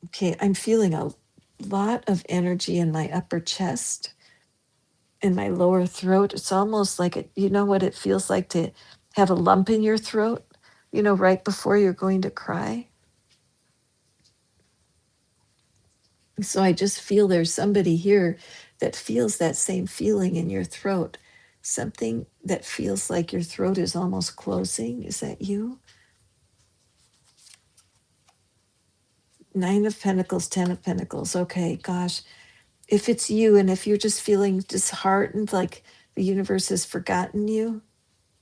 Okay, I'm feeling a lot of energy in my upper chest and my lower throat. It's almost like you know what it feels like to have a lump in your throat, right before you're going to cry. So I just feel there's somebody here that feels that same feeling in your throat. Something that feels like your throat is almost closing. Is that you? Nine of Pentacles, 10 of Pentacles. Okay, gosh. If it's you and if you're just feeling disheartened, like the universe has forgotten you,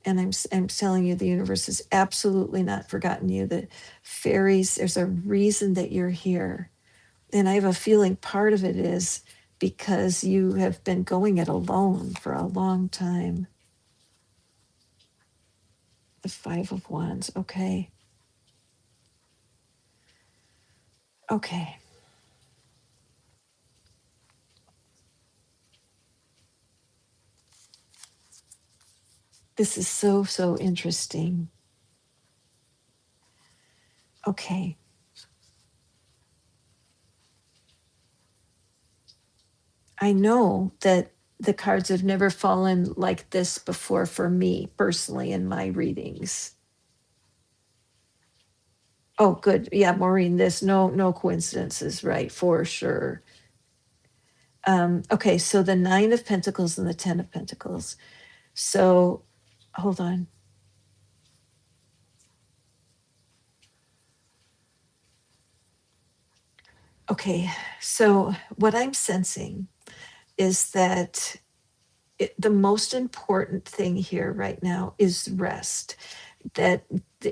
and I'm telling you, the universe has absolutely not forgotten you. The fairies, there's a reason that you're here. And I have a feeling part of it is because you have been going it alone for a long time. The Five of Wands. Okay. Okay. This is so, so interesting. Okay. I know that the cards have never fallen like this before for me personally in my readings. Oh, good. Yeah, Maureen, this no coincidences, right? For sure. Okay, so the Nine of Pentacles and the 10 of Pentacles. So hold on. Okay, so what I'm sensing is that the most important thing here right now is rest. That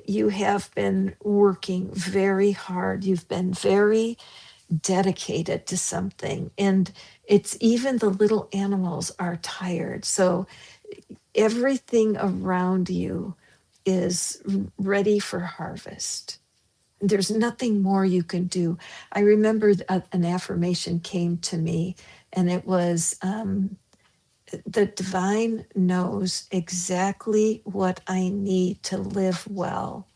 you have been working very hard. You've been very dedicated to something. And it's even the little animals are tired. So everything around you is ready for harvest. There's nothing more you can do. I remember an affirmation came to me, and it was the divine knows exactly what I need to live well.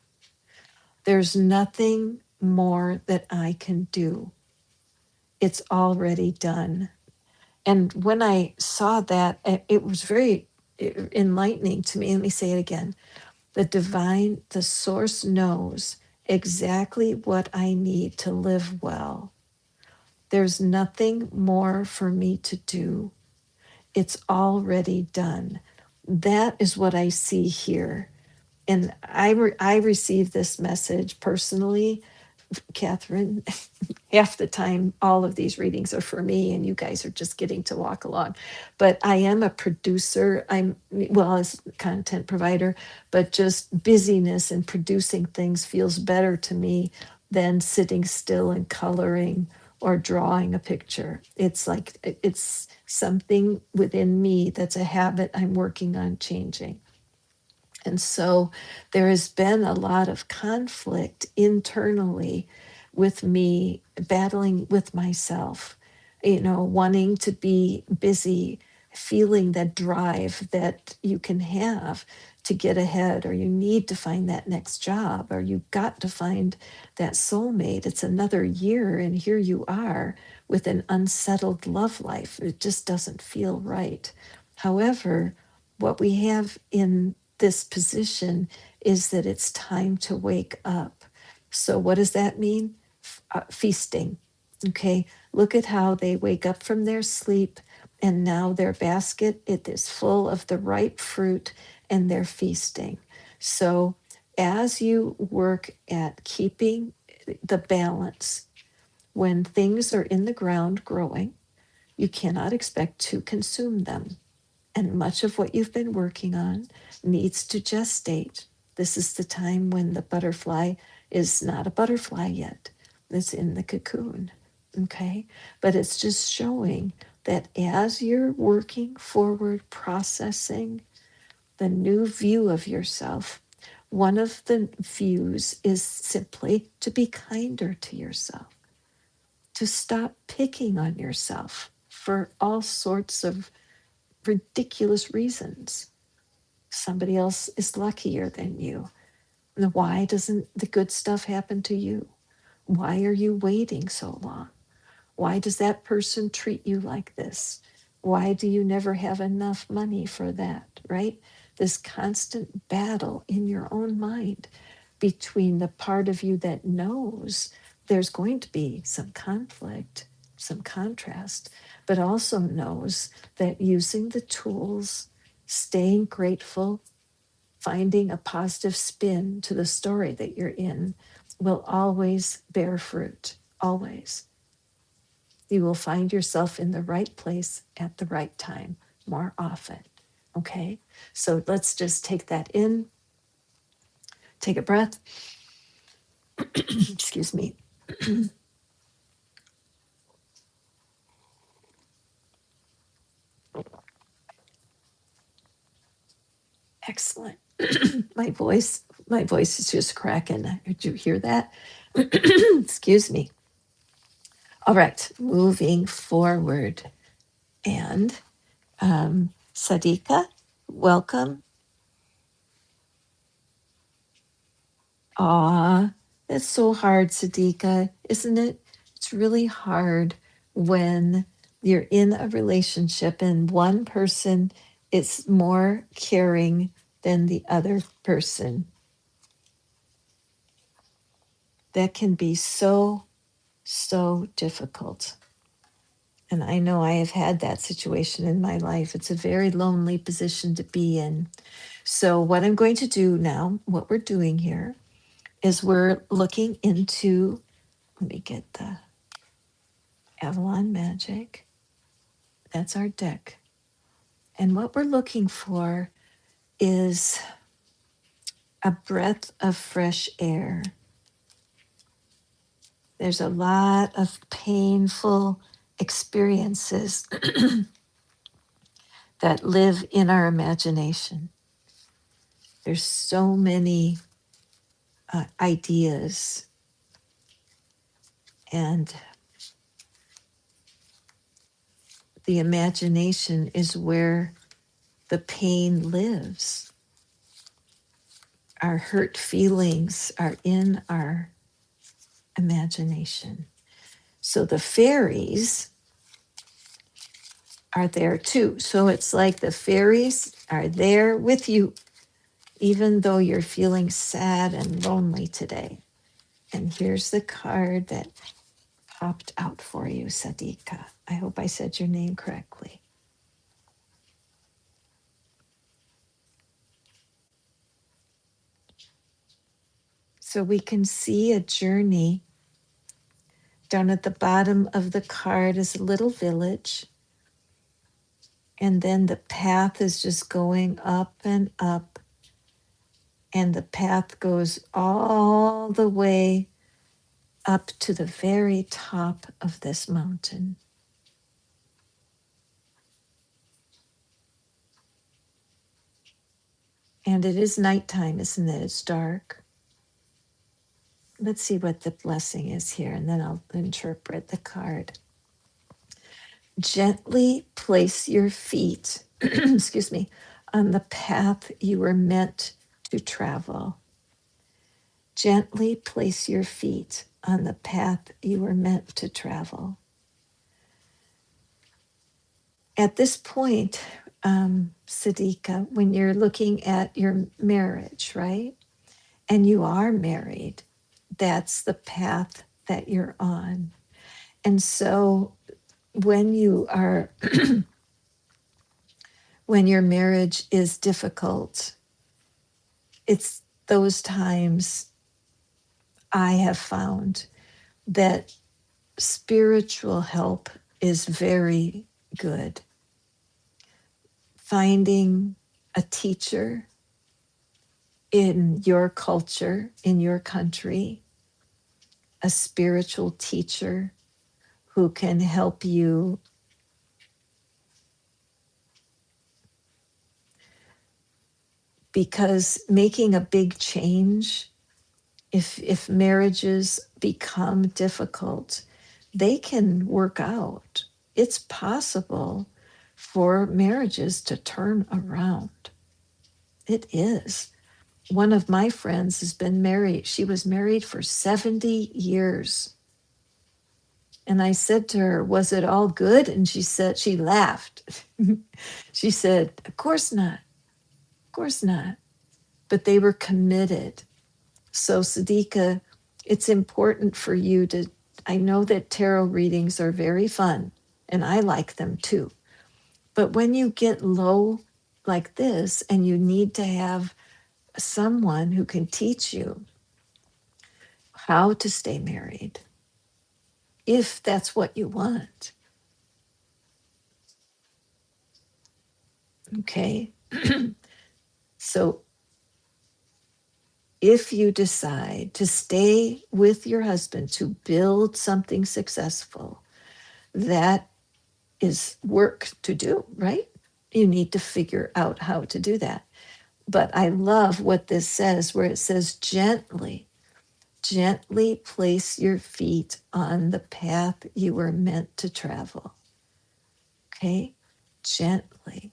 There's nothing more that I can do. It's already done. And when I saw that, it was very enlightening to me. Let me say it again. The divine, the source knows exactly what I need to live well. There's nothing more for me to do. It's already done. That is what I see here. And I received this message personally, Catherine. Half the time, all of these readings are for me, and you guys are just getting to walk along. But I am a producer. As a content provider, but just busyness and producing things feels better to me than sitting still and coloring or drawing a picture. It's like it's something within me that's a habit I'm working on changing. And so there has been a lot of conflict internally with me battling with myself, wanting to be busy, feeling that drive that you can have to get ahead, or you need to find that next job, or you've got to find that soulmate. It's another year, and here you are with an unsettled love life. It just doesn't feel right. However, what we have in this position is that it's time to wake up. So what does that mean? Feasting. Okay, look at how they wake up from their sleep, and now their basket, it is full of the ripe fruit, and they're feasting. So as you work at keeping the balance, when things are in the ground growing, you cannot expect to consume them. And much of what you've been working on needs to gestate. This is the time when the butterfly is not a butterfly yet. It's in the cocoon. Okay. But it's just showing that as you're working forward, processing the new view of yourself, one of the views is simply to be kinder to yourself, to stop picking on yourself for all sorts of ridiculous reasons. Somebody else is luckier than you. And why doesn't the good stuff happen to you? Why are you waiting so long? Why does that person treat you like this? Why do you never have enough money for that, right? This constant battle in your own mind between the part of you that knows there's going to be some conflict, some contrast, but also knows that using the tools, staying grateful, finding a positive spin to the story that you're in will always bear fruit, always. You will find yourself in the right place at the right time more often. Okay? So let's just take that in. Take a breath. Excuse me. Excellent. my voice is just cracking. Did you hear that? Excuse me. All right, moving forward. And Sadika, welcome. Aw, that's so hard, Sadika, isn't it? It's really hard when you're in a relationship and one person is more caring than the other person. That can be so, so difficult. And I know I have had that situation in my life. It's a very lonely position to be in. So, what I'm going to do now, what we're doing here, is we're looking into, let me get the Avalon Magic. That's our deck. And what we're looking for is a breath of fresh air. There's a lot of painful experiences that live in our imagination. There's so many ideas, and the imagination is where the pain lives. Our hurt feelings are in our imagination. So the fairies are there too. So it's like the fairies are there with you, even though you're feeling sad and lonely today. And here's the card that popped out for you, Sadika. I hope I said your name correctly. So we can see a journey. Down at the bottom of the card is a little village. And then the path is just going up and up. And the path goes all the way up to the very top of this mountain. And it is nighttime, isn't it? It's dark. Let's see what the blessing is here, and then I'll interpret the card. Gently place your feet, excuse me, on the path you were meant to travel. Gently place your feet on the path you were meant to travel. At this point, Sadika, when you're looking at your marriage, right? And you are married, that's the path that you're on. And so when you are, when your marriage is difficult, it's those times I have found that spiritual help is very good. Finding a teacher in your culture, in your country, a spiritual teacher who can help you, because making a big change, if marriages become difficult, they can work out. It's possible for marriages to turn around. It is. One of my friends has been married. She was married for 70 years. And I said to her, was it all good? And she said, she laughed. She said, of course not. Of course not. But they were committed. So, Sadika, it's important for you to, I know that tarot readings are very fun, and I like them too. But when you get low like this and you need to have someone who can teach you how to stay married, if that's what you want, okay? So, if you decide to stay with your husband to build something successful, that is work to do, right? You need to figure out how to do that. But I love what this says, where it says, gently, gently place your feet on the path you were meant to travel. Okay? Gently.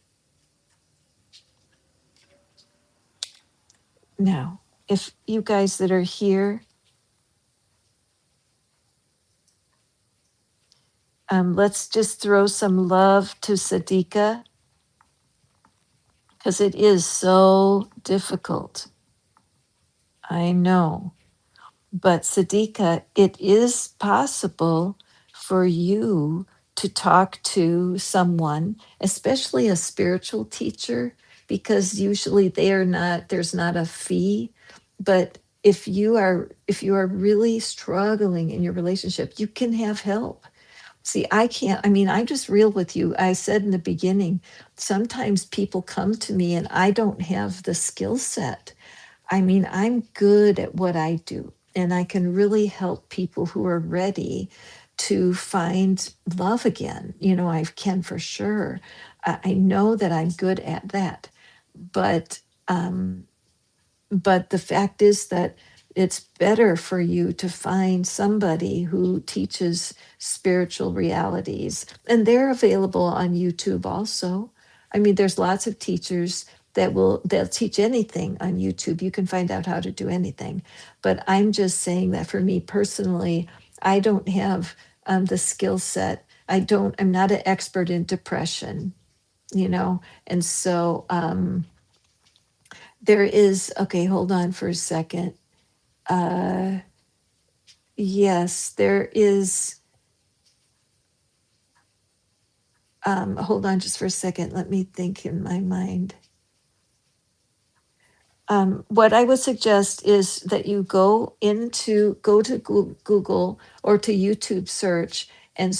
Now, if you guys that are here, let's just throw some love to Sadika, because it is so difficult. I know. But Sadika, it is possible for you to talk to someone, especially a spiritual teacher, because usually there's not a fee. But if you are really struggling in your relationship, you can have help. See, I'm just real with you. I said in the beginning, sometimes people come to me and I don't have the skill set. I'm good at what I do, and I can really help people who are ready to find love again. I can for sure. I know that I'm good at that, but um, but the fact is that it's better for you to find somebody who teaches spiritual realities, and they're available on YouTube also. There's lots of teachers they'll teach anything on YouTube. You can find out how to do anything. But I'm just saying that for me personally, I don't have the skill set. I'm not an expert in depression, and so there is, okay, hold on for a second. Uh, yes, there is. Hold on just for a second. Let me think in my mind. What I would suggest is that you go to Google or to YouTube search and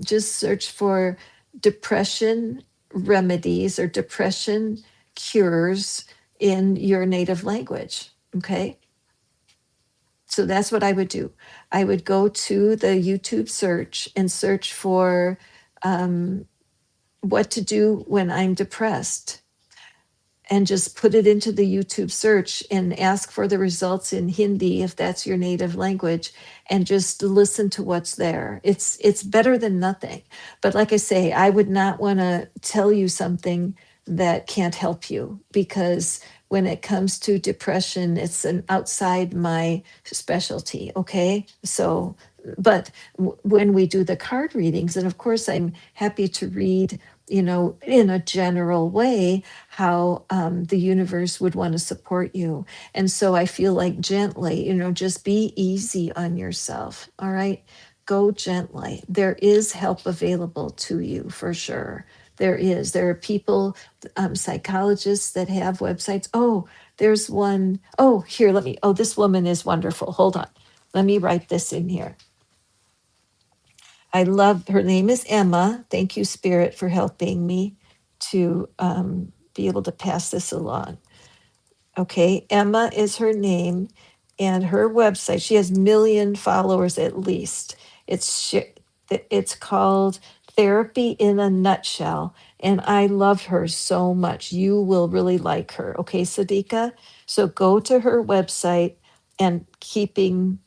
just search for depression remedies or depression cures in your native language. Okay. So that's what I would do. I would go to the YouTube search and search for um, what to do when I'm depressed, and just put it into the YouTube search and ask for the results in Hindi if that's your native language, and just listen to what's there. It's better than nothing. But like I say, I would not want to tell you something that can't help you, because when it comes to depression, it's an outside my specialty. Okay, so but when we do the card readings, and of course I'm happy to read in a general way, how the universe would want to support you. And so I feel like gently, just be easy on yourself. All right. Go gently. There is help available to you for sure. There is. There are people, psychologists that have websites. Oh, there's one. Oh, here, this woman is wonderful. Hold on. Let me write this in here. I love her name is Emma. Thank you, Spirit, for helping me to be able to pass this along. Okay, Emma is her name, and her website. She has million followers at least. It's called Therapy in a Nutshell, and I love her so much. You will really like her. Okay, Sadika. So go to her website and keeping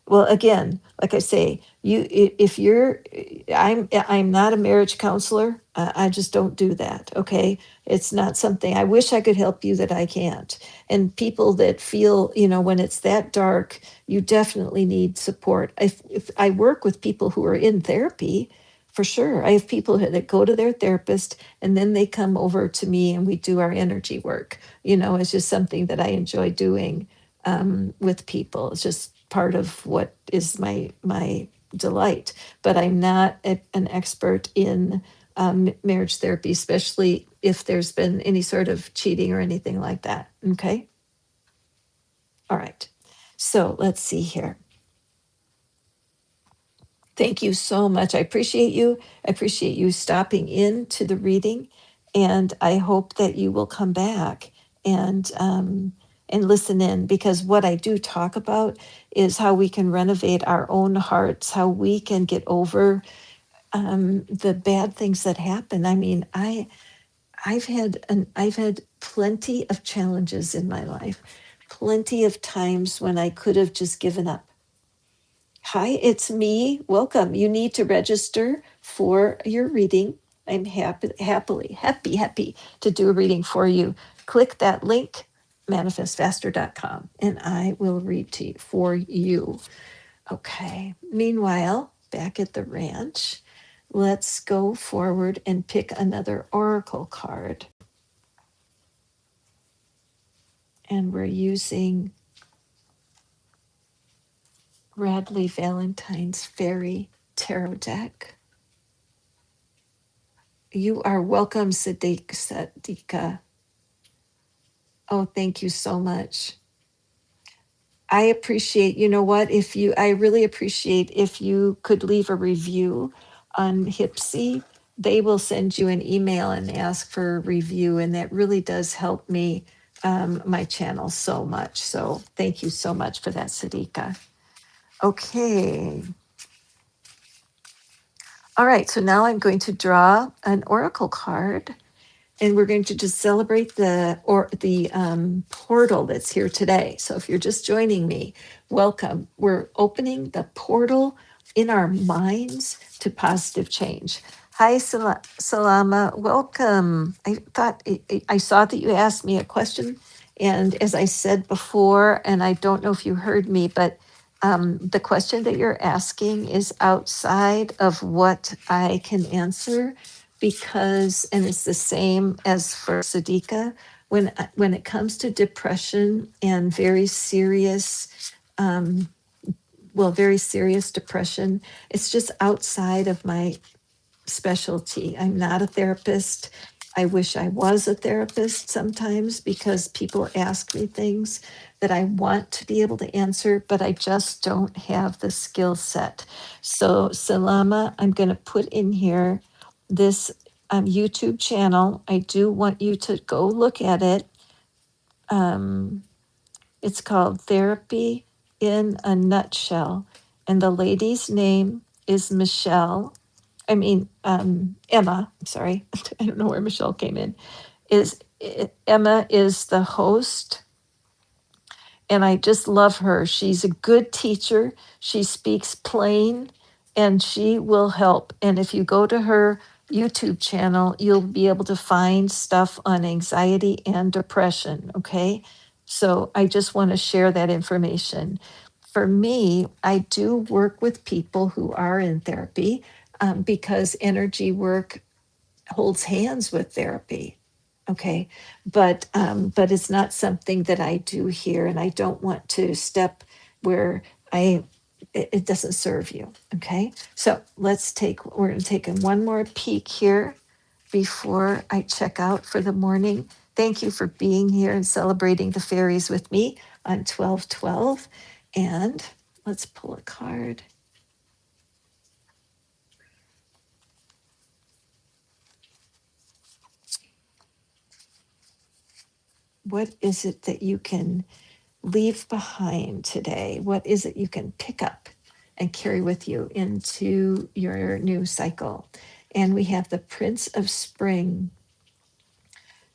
well, again, like I say, if you're, I'm not a marriage counselor. I just don't do that. Okay, it's not something. I wish I could help you that I can't. And people that feel, when it's that dark, you definitely need support. If I work with people who are in therapy, for sure. I have people that go to their therapist and then they come over to me and we do our energy work. It's just something that I enjoy doing with people. It's just part of what is my delight. But I'm not an expert in marriage therapy, especially if there's been any sort of cheating or anything like that. Okay. All right. So let's see here. Thank you so much. I appreciate you. I appreciate you stopping in to the reading, and I hope that you will come back and listen in, because what I do talk about is how we can renovate our own hearts, how we can get over the bad things that happen. I mean, I've had plenty of challenges in my life, plenty of times when I could have just given up. Hi, it's me. Welcome. You need to register for your reading. I'm happy to do a reading for you. Click that link, manifestfaster.com, and I will read to you for you. Okay. Meanwhile, back at the ranch, let's go forward and pick another oracle card. And we're using Radley Valentine's Fairy Tarot deck. You are welcome, Sadika. Oh, thank you so much. I appreciate, I really appreciate if you could leave a review on Hipsy. They will send you an email and ask for a review, and that really does help me, my channel so much. So thank you so much for that, Sadika. Okay. All right, so now I'm going to draw an oracle card, and we're going to just celebrate the portal that's here today. So if you're just joining me, welcome. We're opening the portal in our minds to positive change. Hi, Salama. Welcome. I saw that you asked me a question, and as I said before, and I don't know if you heard me, but the question that you're asking is outside of what I can answer, because, and it's the same as for Sadika, when it comes to depression and very serious depression, it's just outside of my specialty. I'm not a therapist. I wish I was a therapist sometimes, because people ask me things that I want to be able to answer, but I just don't have the skill set. So, Salama, I'm going to put in here this YouTube channel. I do want you to go look at it. It's called Therapy in a Nutshell, and the lady's name is Emma. I'm sorry. I don't know where Michelle came in. Emma is the host, and I just love her. She's a good teacher. She speaks plain, and she will help. And if you go to her YouTube channel, you'll be able to find stuff on anxiety and depression. Okay. So I just want to share that information. For me, I do work with people who are in therapy. because energy work holds hands with therapy. Okay, but it's not something that I do here, and I don't want to step where I it doesn't serve you. Okay, so we're going to take one more peek here before I check out for the morning. Thank you for being here and celebrating the fairies with me on 12/12. And let's pull a card. What is it that you can leave behind today? What is it you can pick up and carry with you into your new cycle? And we have the Prince of Spring,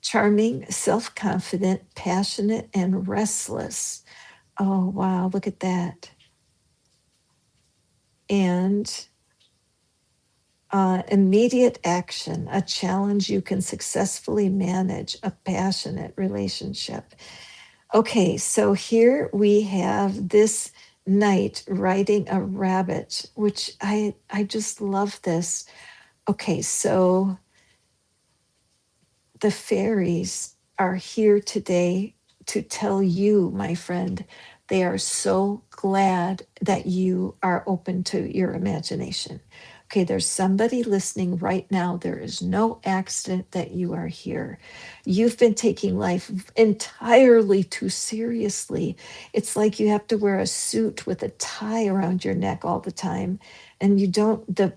charming, self confident, passionate, and restless. Oh, wow, look at that. And immediate action, a challenge you can successfully manage, a passionate relationship. Okay, so here we have this knight riding a rabbit, which I just love this. Okay, so the fairies are here today to tell you, my friend, they are so glad that you are open to your imagination. Okay, there's somebody listening right now. There is no accident that you are here. You've been taking life entirely too seriously. It's like you have to wear a suit with a tie around your neck all the time. And you don't, the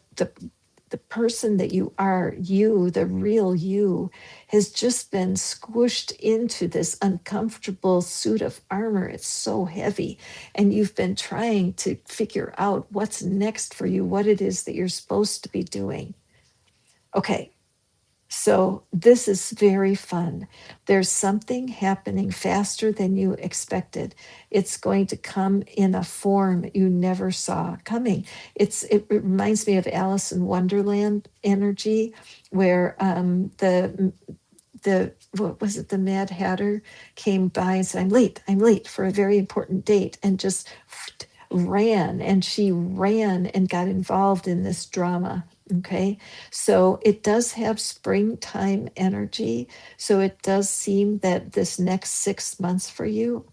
person that you are, you, the real you, has just been squished into this uncomfortable suit of armor. It's so heavy. And you've been trying to figure out what's next for you, what it is that you're supposed to be doing. Okay, so this is very fun. There's something happening faster than you expected. It's going to come in a form you never saw coming. It reminds me of Alice in Wonderland energy, where the what was it, the Mad Hatter came by and said, I'm late for a very important date, and just ran, and she ran and got involved in this drama. Okay, so it does have springtime energy. So it does seem that this next 6 months for you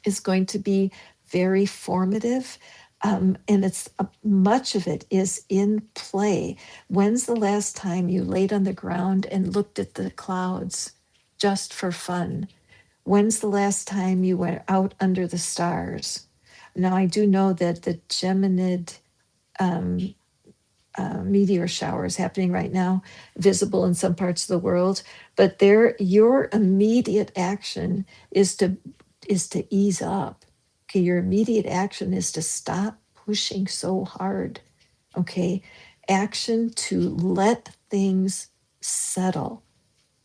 is going to be very formative. And it's much of it is in play. When's the last time you laid on the ground and looked at the clouds just for fun? When's the last time you went out under the stars? Now, I do know that the Geminid um, meteor shower is happening right now, visible in some parts of the world. But your immediate action is to ease up. Okay, your immediate action is to stop pushing so hard. Okay, action to let things settle.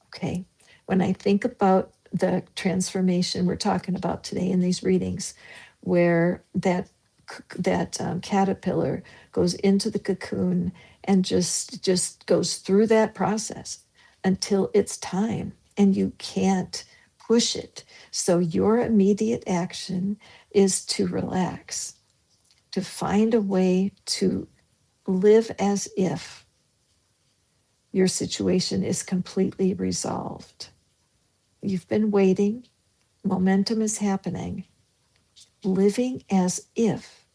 Okay, when I think about the transformation we're talking about today in these readings, where that caterpillar goes into the cocoon and just goes through that process until it's time, and you can't push it. So your immediate action is to relax, to find a way to live as if your situation is completely resolved. You've been waiting, momentum is happening. Living as if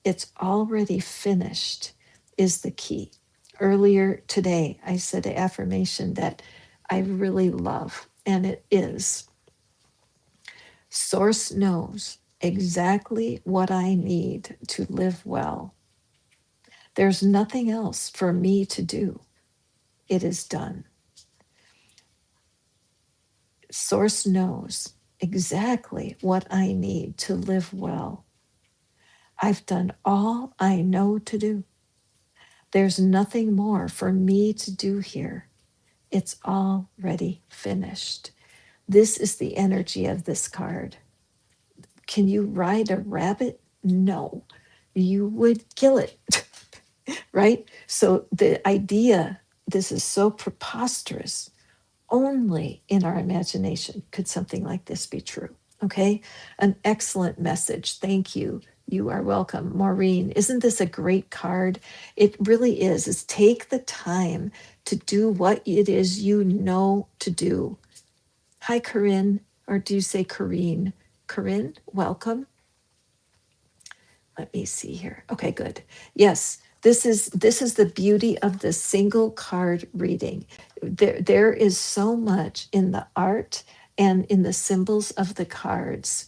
it's already finished is the key. Earlier today, I said an affirmation that I really love, and it is: Source knows exactly what I need to live well. There's nothing else for me to do. It is done. Source knows exactly what I need to live well. I've done all I know to do. There's nothing more for me to do here. It's already finished. This is the energy of this card. Can you ride a rabbit? No, you would kill it, right? So the idea, this is so preposterous. Only in our imagination could something like this be true. Okay, an excellent message. Thank you. You are welcome. Maureen, isn't this a great card? It really is. It's take the time to do what it is you know to do. Hi, Corinne, or do you say Corrine? Corinne, welcome. Let me see here. Okay, good. Yes, this is the beauty of the single card reading. There is so much in the art and in the symbols of the cards.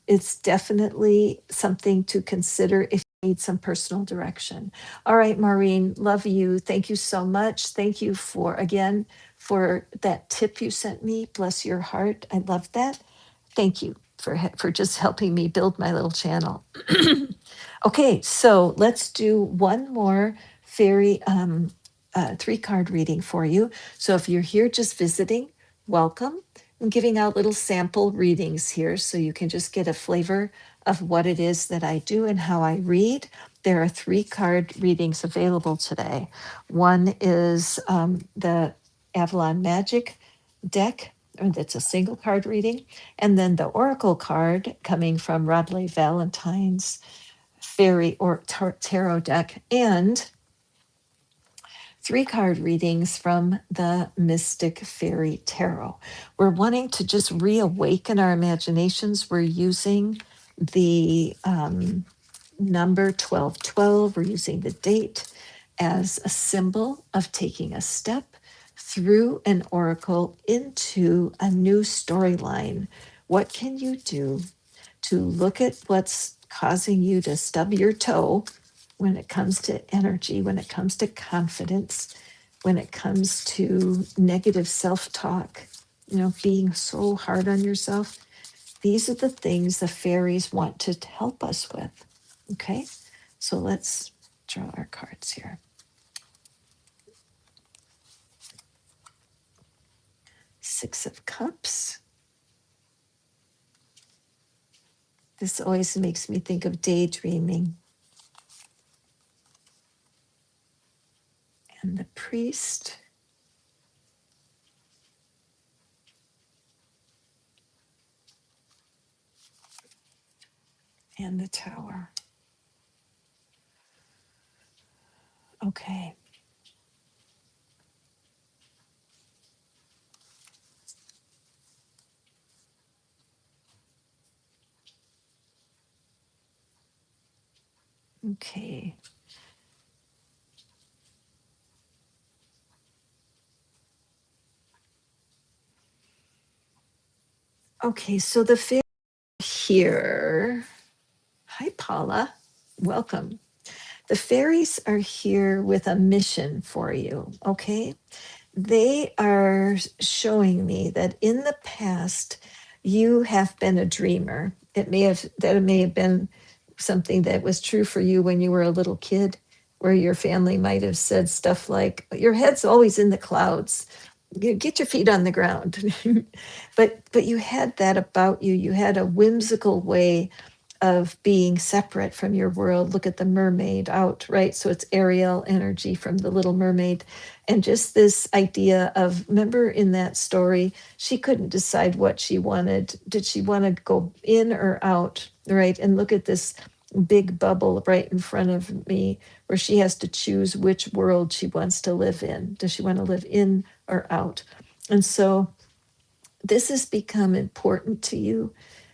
It's definitely something to consider if you need some personal direction. All right, Maureen, love you. Thank you so much. Thank you for, again, for that tip you sent me. Bless your heart. I love that. Thank you for just helping me build my little channel. Okay, so let's do one more fairy 3 card reading for you. So if you're here just visiting, welcome. I'm giving out little sample readings here so you can just get a flavor of what it is that I do and how I read. There are 3 card readings available today. One is the Avalon Magic deck, or that's a single card reading, and then the Oracle card coming from Rodley Valentine's fairy or tarot deck, and 3 card readings from the Mystic Fairy Tarot. We're wanting to just reawaken our imaginations. We're using the number 1212. We're using the date as a symbol of taking a step through an oracle into a new storyline. What can you do to look at what's causing you to stub your toe when it comes to energy, when it comes to confidence, when it comes to negative self talk, being so hard on yourself? These are the things the fairies want to help us with. Okay, so let's draw our cards here. Six of Cups. This always makes me think of daydreaming. And the Priest. And the Tower. Okay. Okay. Okay, so the fairy here. Hi, Paula. Welcome. The fairies are here with a mission for you. Okay. They are showing me that in the past you have been a dreamer. It may have been something that was true for you when you were a little kid, where your family might have said stuff like, your head's always in the clouds, you get your feet on the ground. But you had that about you. You had a whimsical way of being separate from your world. Look at the mermaid out, right? So it's Ariel energy from the Little Mermaid. And just this idea of, remember in that story, she couldn't decide what she wanted. Did she want to go in or out, right? And look at this big bubble right in front of me where she has to choose which world she wants to live in. Does she want to live in or out? And so this has become important to you.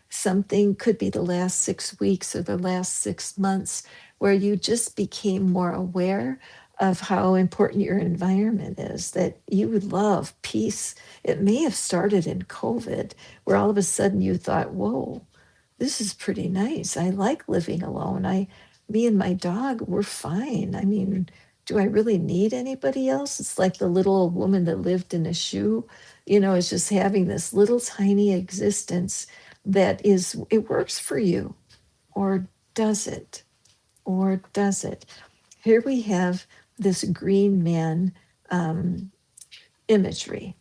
Something could be the last 6 weeks or the last 6 months where you just became more aware of how important your environment is, that you would love peace. It may have started in COVID, where all of a sudden you thought, whoa, this is pretty nice. I like living alone. Me and my dog, we're fine. I mean, do I really need anybody else? It's like the little old woman that lived in a shoe, is just having this little tiny existence that it works for you. Or does it? Or does it? Here we have this green man imagery.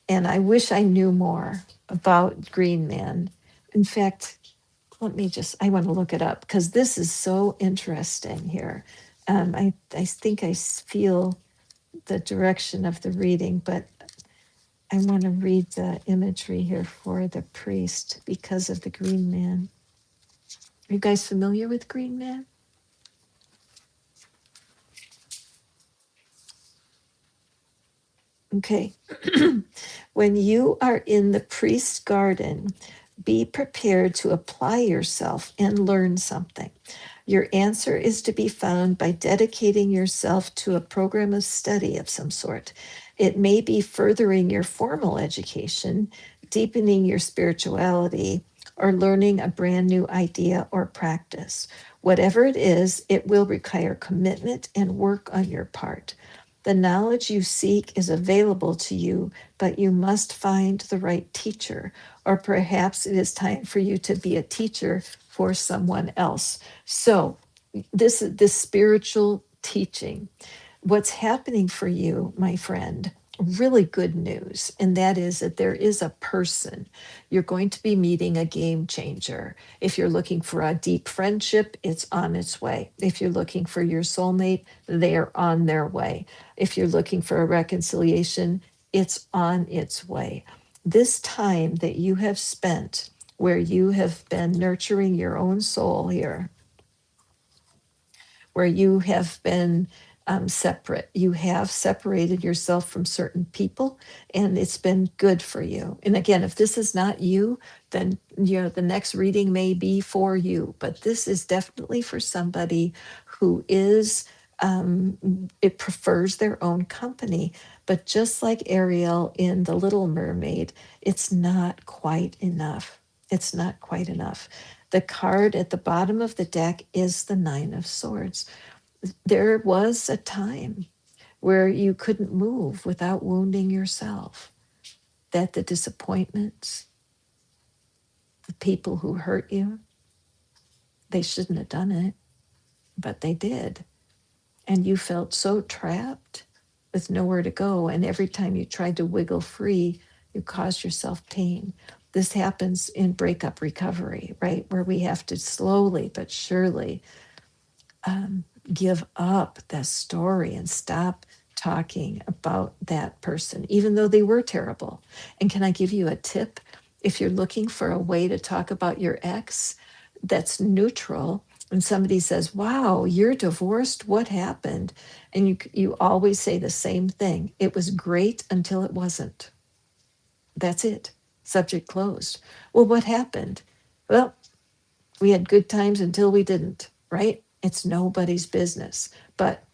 And I wish I knew more about Green Man. In fact, I want to look it up because this is so interesting here. I think I feel the direction of the reading, but I want to read the imagery here for the priest because of the green man. Are you guys familiar with Green Man? Okay. When you are in the priest's garden, be prepared to apply yourself and learn something. Your answer is to be found by dedicating yourself to a program of study of some sort. It may be furthering your formal education, deepening your spirituality, or learning a brand new idea or practice. Whatever it is, it will require commitment and work on your part. The knowledge you seek is available to you, but you must find the right teacher, or perhaps it is time for you to be a teacher for someone else. So, this spiritual teaching, what's happening for you, my friend, really good news, and that is that there is a person. You're going to be meeting a game changer. If you're looking for a deep friendship, it's on its way. If you're looking for your soulmate, they're on their way. If you're looking for a reconciliation, it's on its way. This time that you have spent where you have been nurturing your own soul here, where you have been separate. You have separated yourself from certain people, and it's been good for you. And again, if this is not you, then the next reading may be for you. But this is definitely for somebody who is it prefers their own company. But just like Ariel in The Little Mermaid, it's not quite enough. It's not quite enough. The card at the bottom of the deck is the Nine of Swords. There was a time where you couldn't move without wounding yourself, that the disappointments, the people who hurt you, they shouldn't have done it, but they did. And you felt so trapped with nowhere to go. And every time you tried to wiggle free, you caused yourself pain. This happens in breakup recovery, right? Where we have to slowly but surely give up that story and stop talking about that person, even though they were terrible. And can I give you a tip? If you're looking for a way to talk about your ex that's neutral, and somebody says, "Wow, you're divorced. What happened?" And you always say the same thing. It was great until it wasn't. That's it. Subject closed. Well, what happened? Well, we had good times until we didn't, right? It's nobody's business. But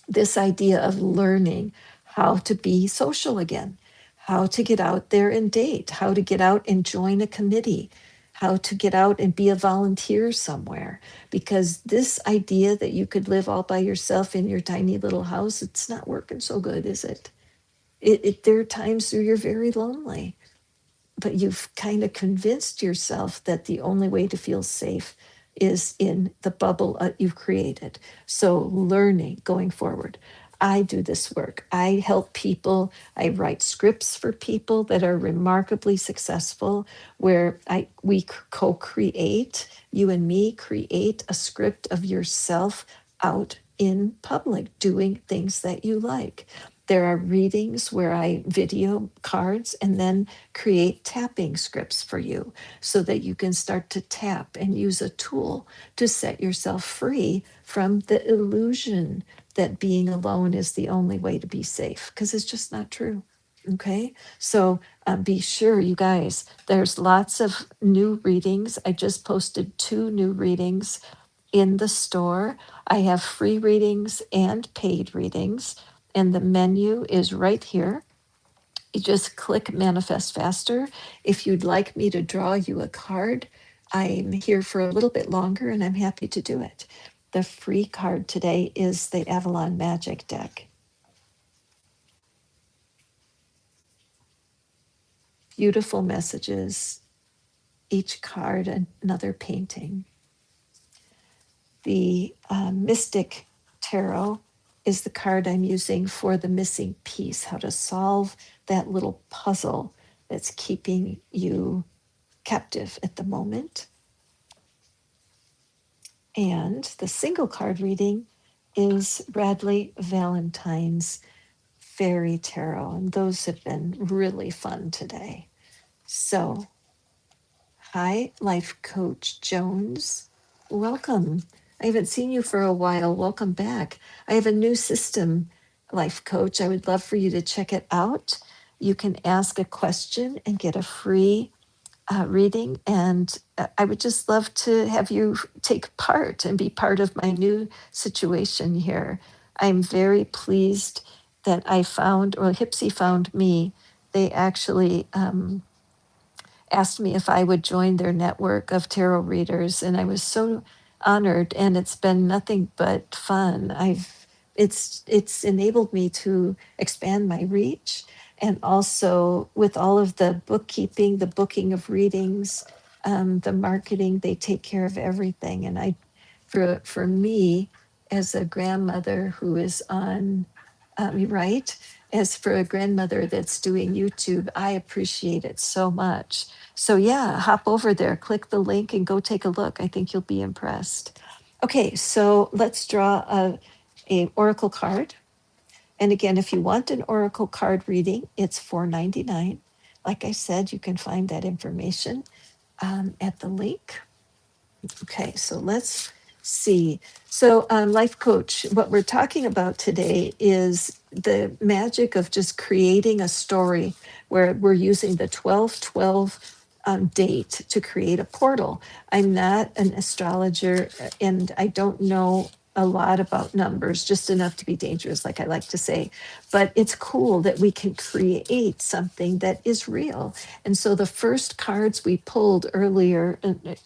this idea of learning how to be social again, how to get out there and date, how to get out and join a committee, how to get out and be a volunteer somewhere. Because this idea that you could live all by yourself in your tiny little house, it's not working so good, is it? There are times where you're very lonely, but you've kind of convinced yourself that the only way to feel safe is in the bubble you've created. So, learning going forward. I do this work. I help people. I write scripts for people that are remarkably successful, where we co-create. You and me create a script of yourself out in public, doing things that you like. There are readings where I video cards and then create tapping scripts for you so that you can start to tap and use a tool to set yourself free from the illusion that being alone is the only way to be safe, because it's just not true. Okay, so be sure, you guys, there's lots of new readings. I just posted 2 new readings in the store. I have free readings and paid readings, and the menu is right here. You just click Manifest Faster. If you'd like me to draw you a card, I'm here for a little bit longer and I'm happy to do it. The free card today is the Avalon Magic deck. Beautiful messages, each card another painting. The Mystic Tarot is the card I'm using for the missing piece, how to solve that little puzzle that's keeping you captive at the moment. And the single card reading is Bradley Valentine's Fairy Tarot. And those have been really fun today. So, hi, Life Coach Jones. Welcome. I haven't seen you for a while. Welcome back. I have a new system, Life Coach. I would love for you to check it out. You can ask a question and get a free reading. And I would just love to have you take part and be part of my new situation here. I'm very pleased that I found, or Hipsy found me. They actually asked me if I would join their network of tarot readers, and I was so honored. And it's been nothing but fun. It's enabled me to expand my reach, and also with all of the bookkeeping, the booking of readings, the marketing, they take care of everything. And for me, as a grandmother who is on, right, as for a grandmother that's doing YouTube, I appreciate it so much. So yeah, hop over there, click the link and go take a look. I think you'll be impressed. Okay, so let's draw a oracle card. And again, if you want an oracle card reading, it's $4.99. Like I said, you can find that information at the link. Okay, so let's see. So, Life Coach, what we're talking about today is the magic of just creating a story where we're using the 12/12 date to create a portal. I'm not an astrologer and I don't know a lot about numbers, just enough to be dangerous, like I like to say. But it's cool that we can create something that is real. And so the first cards we pulled earlier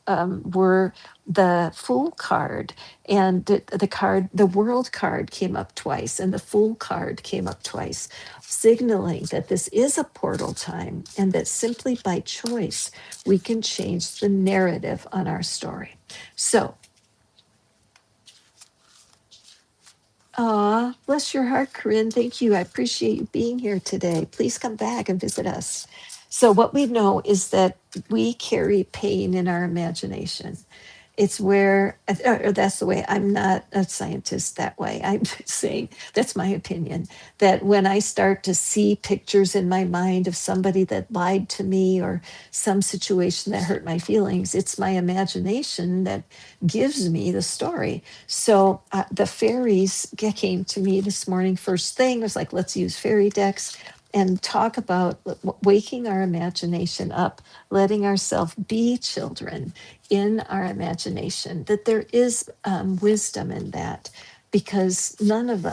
were the Fool card, and the card, the World card came up twice, and the Fool card came up twice, signaling that this is a portal time and that simply by choice we can change the narrative on our story. So, bless your heart, Corinne. Thank you. I appreciate you being here today. Please come back and visit us. So, what we know is that we carry pain in our imagination. It's where, or that's the way, I'm not a scientist that way. I'm just saying that's my opinion, that when I start to see pictures in my mind of somebody that lied to me or some situation that hurt my feelings, it's my imagination that gives me the story. So the fairies came to me this morning. First thing was like, let's use fairy decks and talk about waking our imagination up, letting ourselves be children in our imagination, that there is wisdom in that, because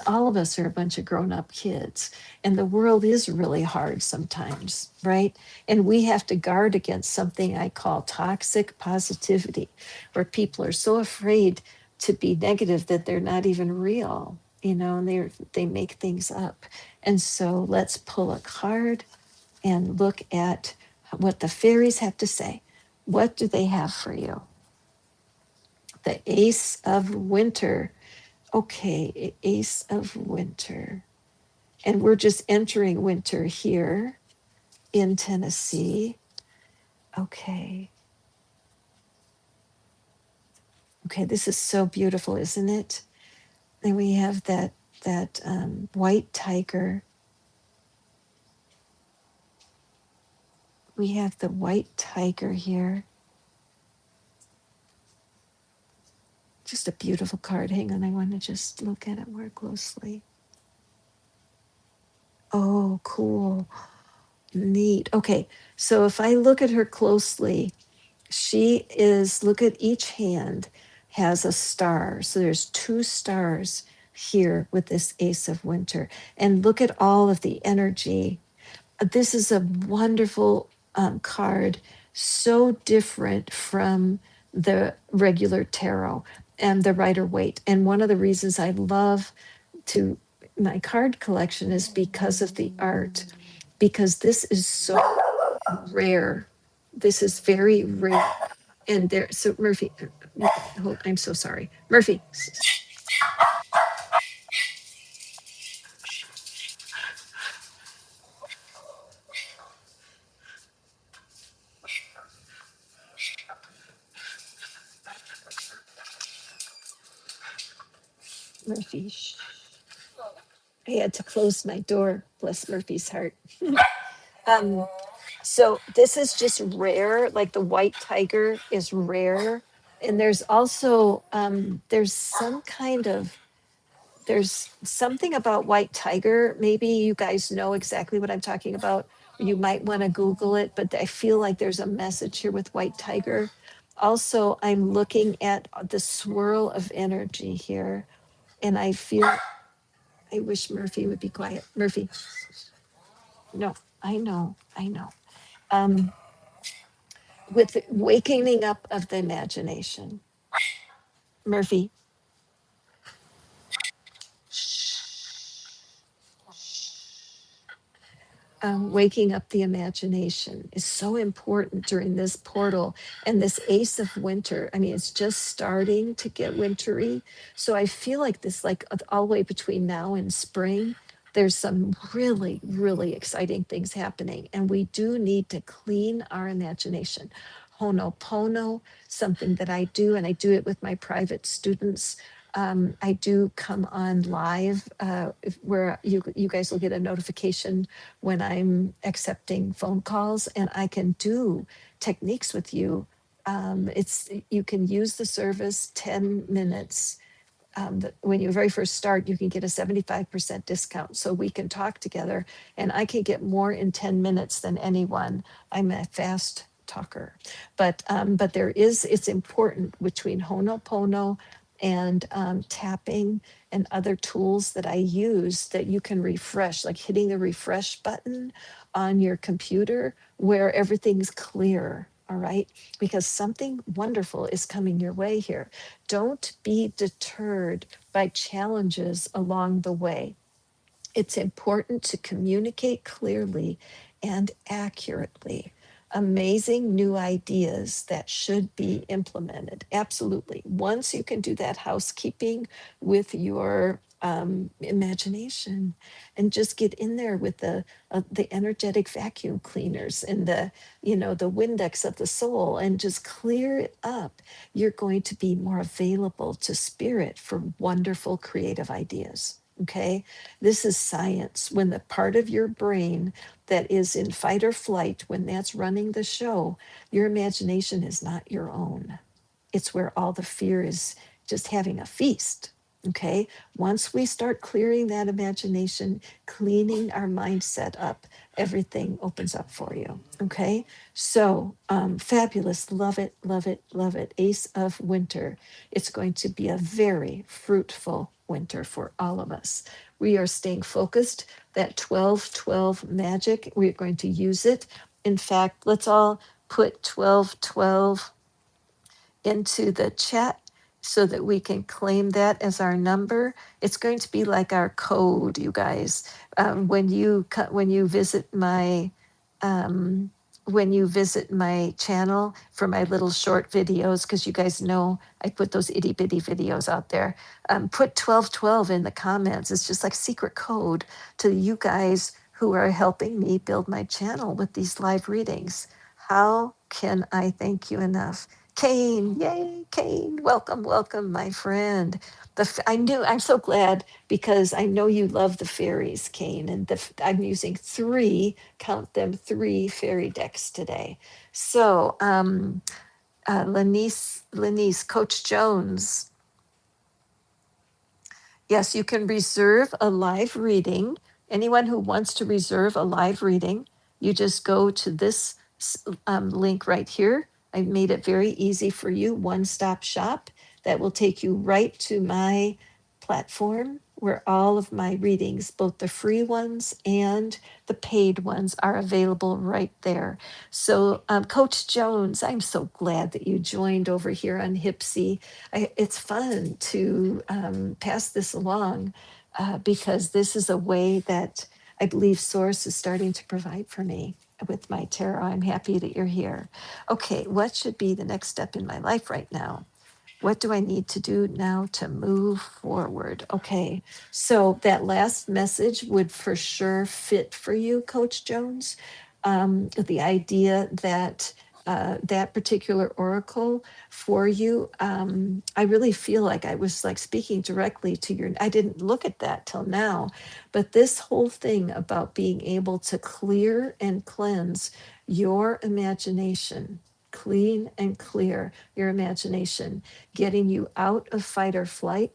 all of us are a bunch of grown-up kids, and the world is really hard sometimes, right? And we have to guard against something I call toxic positivity, where people are so afraid to be negative that they're not even real, and they make things up. And so let's pull a card and look at what the fairies have to say. What do they have for you? The Ace of Winter. Okay, Ace of Winter. And we're just entering winter here in Tennessee. Okay. Okay, this is so beautiful, isn't it? And we have that white tiger. We have the white tiger here. Just a beautiful card. Hang on, I want to just look at it more closely. Oh, cool. Neat. Okay, so if I look at her closely, look at each hand has a star. So there's two stars here with this Ace of Winter. And look at all of the energy. This is a wonderful card, so different from the regular tarot and the Rider Waite. And one of the reasons I love to my card collection is because of the art, because this is so rare. This is very rare. And there, so Murphy, I'm so sorry. Murphy, Murphy, shh. I had to close my door. Bless Murphy's heart. So this is just rare. Like the white tiger is rare. And there's also there's some kind of there's something about white tiger. Maybe you guys know exactly what I'm talking about. You might want to Google it, but I feel like there's a message here with white tiger. Also, I'm looking at the swirl of energy here, and I feel I wish Murphy would be quiet. Murphy, no, I know. Um, with the wakening up of the imagination. Murphy, waking up the imagination is so important during this portal and this ace of winter. I mean, it's just starting to get wintry. So I feel like this, like all the way between now and spring, there's some really, really exciting things happening. And we do need to clean our imagination. Honopono, something that I do, and I do it with my private students. I do come on live where you guys will get a notification when I'm accepting phone calls, and I can do techniques with you. It's you can use the service 10 minutes. When you very first start, you can get a 75% discount. So we can talk together, and I can get more in 10 minutes than anyone. I'm a fast talker, but it's important between Honopono and tapping and other tools that I use that you can refresh, like hitting the refresh button on your computer where everything's clear. All right, because something wonderful is coming your way here. Don't be deterred by challenges along the way. It's important to communicate clearly and accurately. Amazing new ideas that should be implemented. Absolutely. Once you can do that housekeeping with your imagination and just get in there with the energetic vacuum cleaners and the Windex of the soul and just clear it up, you're going to be more available to spirit for wonderful creative ideas. Okay, this is science. When the part of your brain that is in fight or flight, when that's running the show, your imagination is not your own. It's where all the fear is just having a feast. Okay. Once we start clearing that imagination, cleaning our mindset up, everything opens up for you. Okay. So fabulous. Love it, love it, love it. Ace of Winter. It's going to be a very fruitful winter for all of us. We are staying focused. That 12-12 magic, we're going to use it. In fact, let's all put 12-12 into the chat so that we can claim that as our number. It's going to be like our code, you guys. When you visit my channel for my little short videos, because you guys know I put those itty bitty videos out there. Put 1212 in the comments. It's just like secret code to you guys who are helping me build my channel with these live readings. How can I thank you enough? Kane, yay, Kane, welcome, welcome, my friend. I'm so glad because I know you love the fairies, Kane, and I'm using count them, three fairy decks today. So, Lenice, Coach Jones, yes, you can reserve a live reading. Anyone who wants to reserve a live reading, you just go to this link right here. I've made it very easy for you, one-stop shop. That will take you right to my platform where all of my readings, both the free ones and the paid ones, are available right there. So, Coach Jones, I'm so glad that you joined over here on Hipsy. It's fun to pass this along because this is a way that I believe Source is starting to provide for me with my tarot. I'm happy that you're here. Okay, what should be the next step in my life right now? What do I need to do now to move forward? Okay, so that last message would for sure fit for you, Coach Jones. The idea that that particular oracle for you, I really feel like I was like speaking directly to your, I didn't look at that till now, but this whole thing about being able to clear and cleanse your imagination clean and clear your imagination, getting you out of fight or flight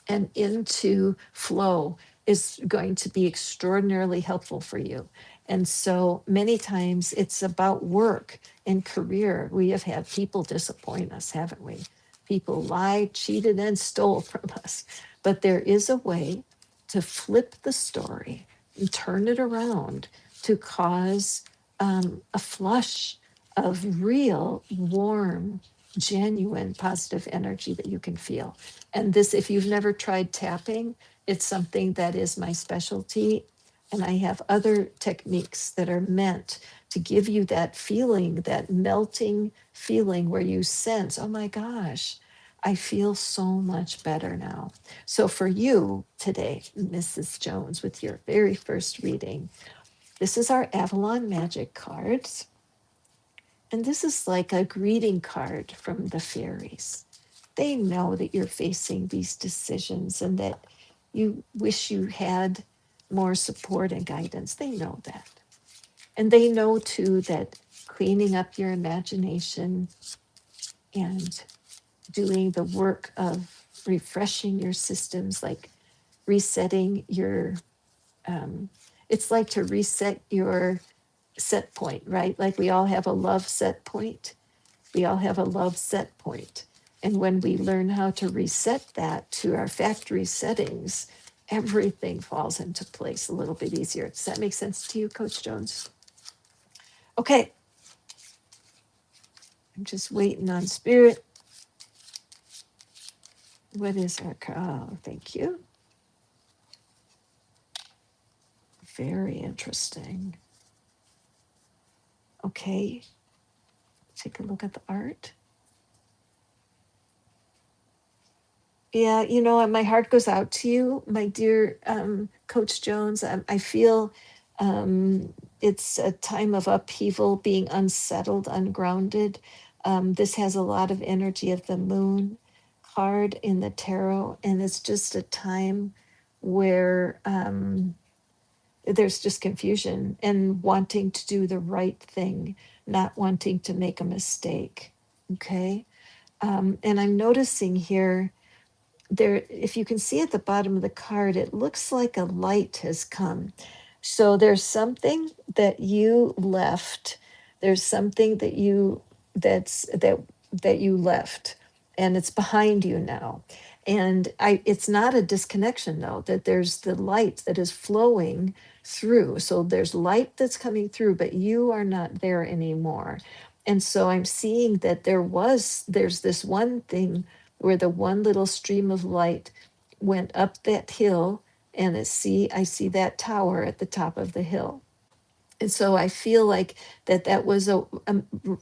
and into flow is going to be extraordinarily helpful for you. And so many times it's about work and career. We have had people disappoint us, haven't we? People lied, cheated, and stole from us. But there is a way to flip the story and turn it around to cause a flush of real, warm, genuine, positive energy that you can feel. And this, if you've never tried tapping, it's something that is my specialty. And I have other techniques that are meant to give you that feeling, that melting feeling where you sense, oh my gosh, I feel so much better now. So for you today, Mrs. Jones, with your very first reading, this is our Avalon Magic cards. And this is like a greeting card from the fairies. They know that you're facing these decisions and that you wish you had more support and guidance. They know that. And they know too that cleaning up your imagination and doing the work of refreshing your systems, like resetting your, it's like to reset your set point, right? Like we all have a love set point. We all have a love set point. And when we learn how to reset that to our factory settings, everything falls into place a little bit easier. Does that make sense to you, Coach Jones? Okay. I'm just waiting on spirit. What is our, oh, thank you. Very interesting. Okay. Take a look at the art. Yeah, you know, my heart goes out to you, my dear Coach Jones. I feel it's a time of upheaval, being unsettled, ungrounded. This has a lot of energy of the moon card in the tarot, and it's just a time where there's just confusion and wanting to do the right thing, not wanting to make a mistake. Okay. And I'm noticing here there, if you can see at the bottom of the card, it looks like a light has come. So there's something that you left. There's something that you that you left, and it's behind you now. And it's not a disconnection though, that there's the light that is flowing through. So there's light that's coming through, but you are not there anymore. And so I'm seeing that there's this one thing where the one little stream of light went up that hill, and I see that tower at the top of the hill. And so I feel like that was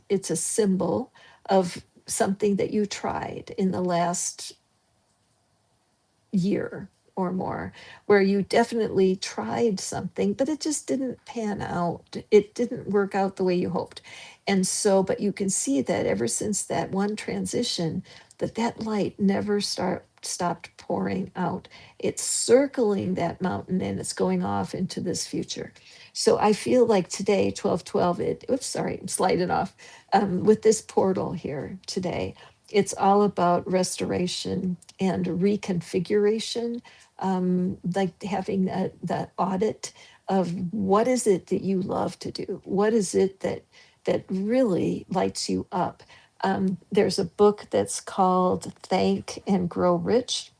it's a symbol of something that you tried in the last year or more, where you definitely tried something, but it just didn't pan out. It didn't work out the way you hoped. And so, but you can see that ever since that one transition, that light never stopped pouring out. It's circling that mountain and it's going off into this future. So I feel like today, 1212, I'm sliding off with this portal here today. It's all about restoration and reconfiguration, like having that audit of what is it that you love to do? What is it that really lights you up? There's a book that's called Thank and Grow Rich.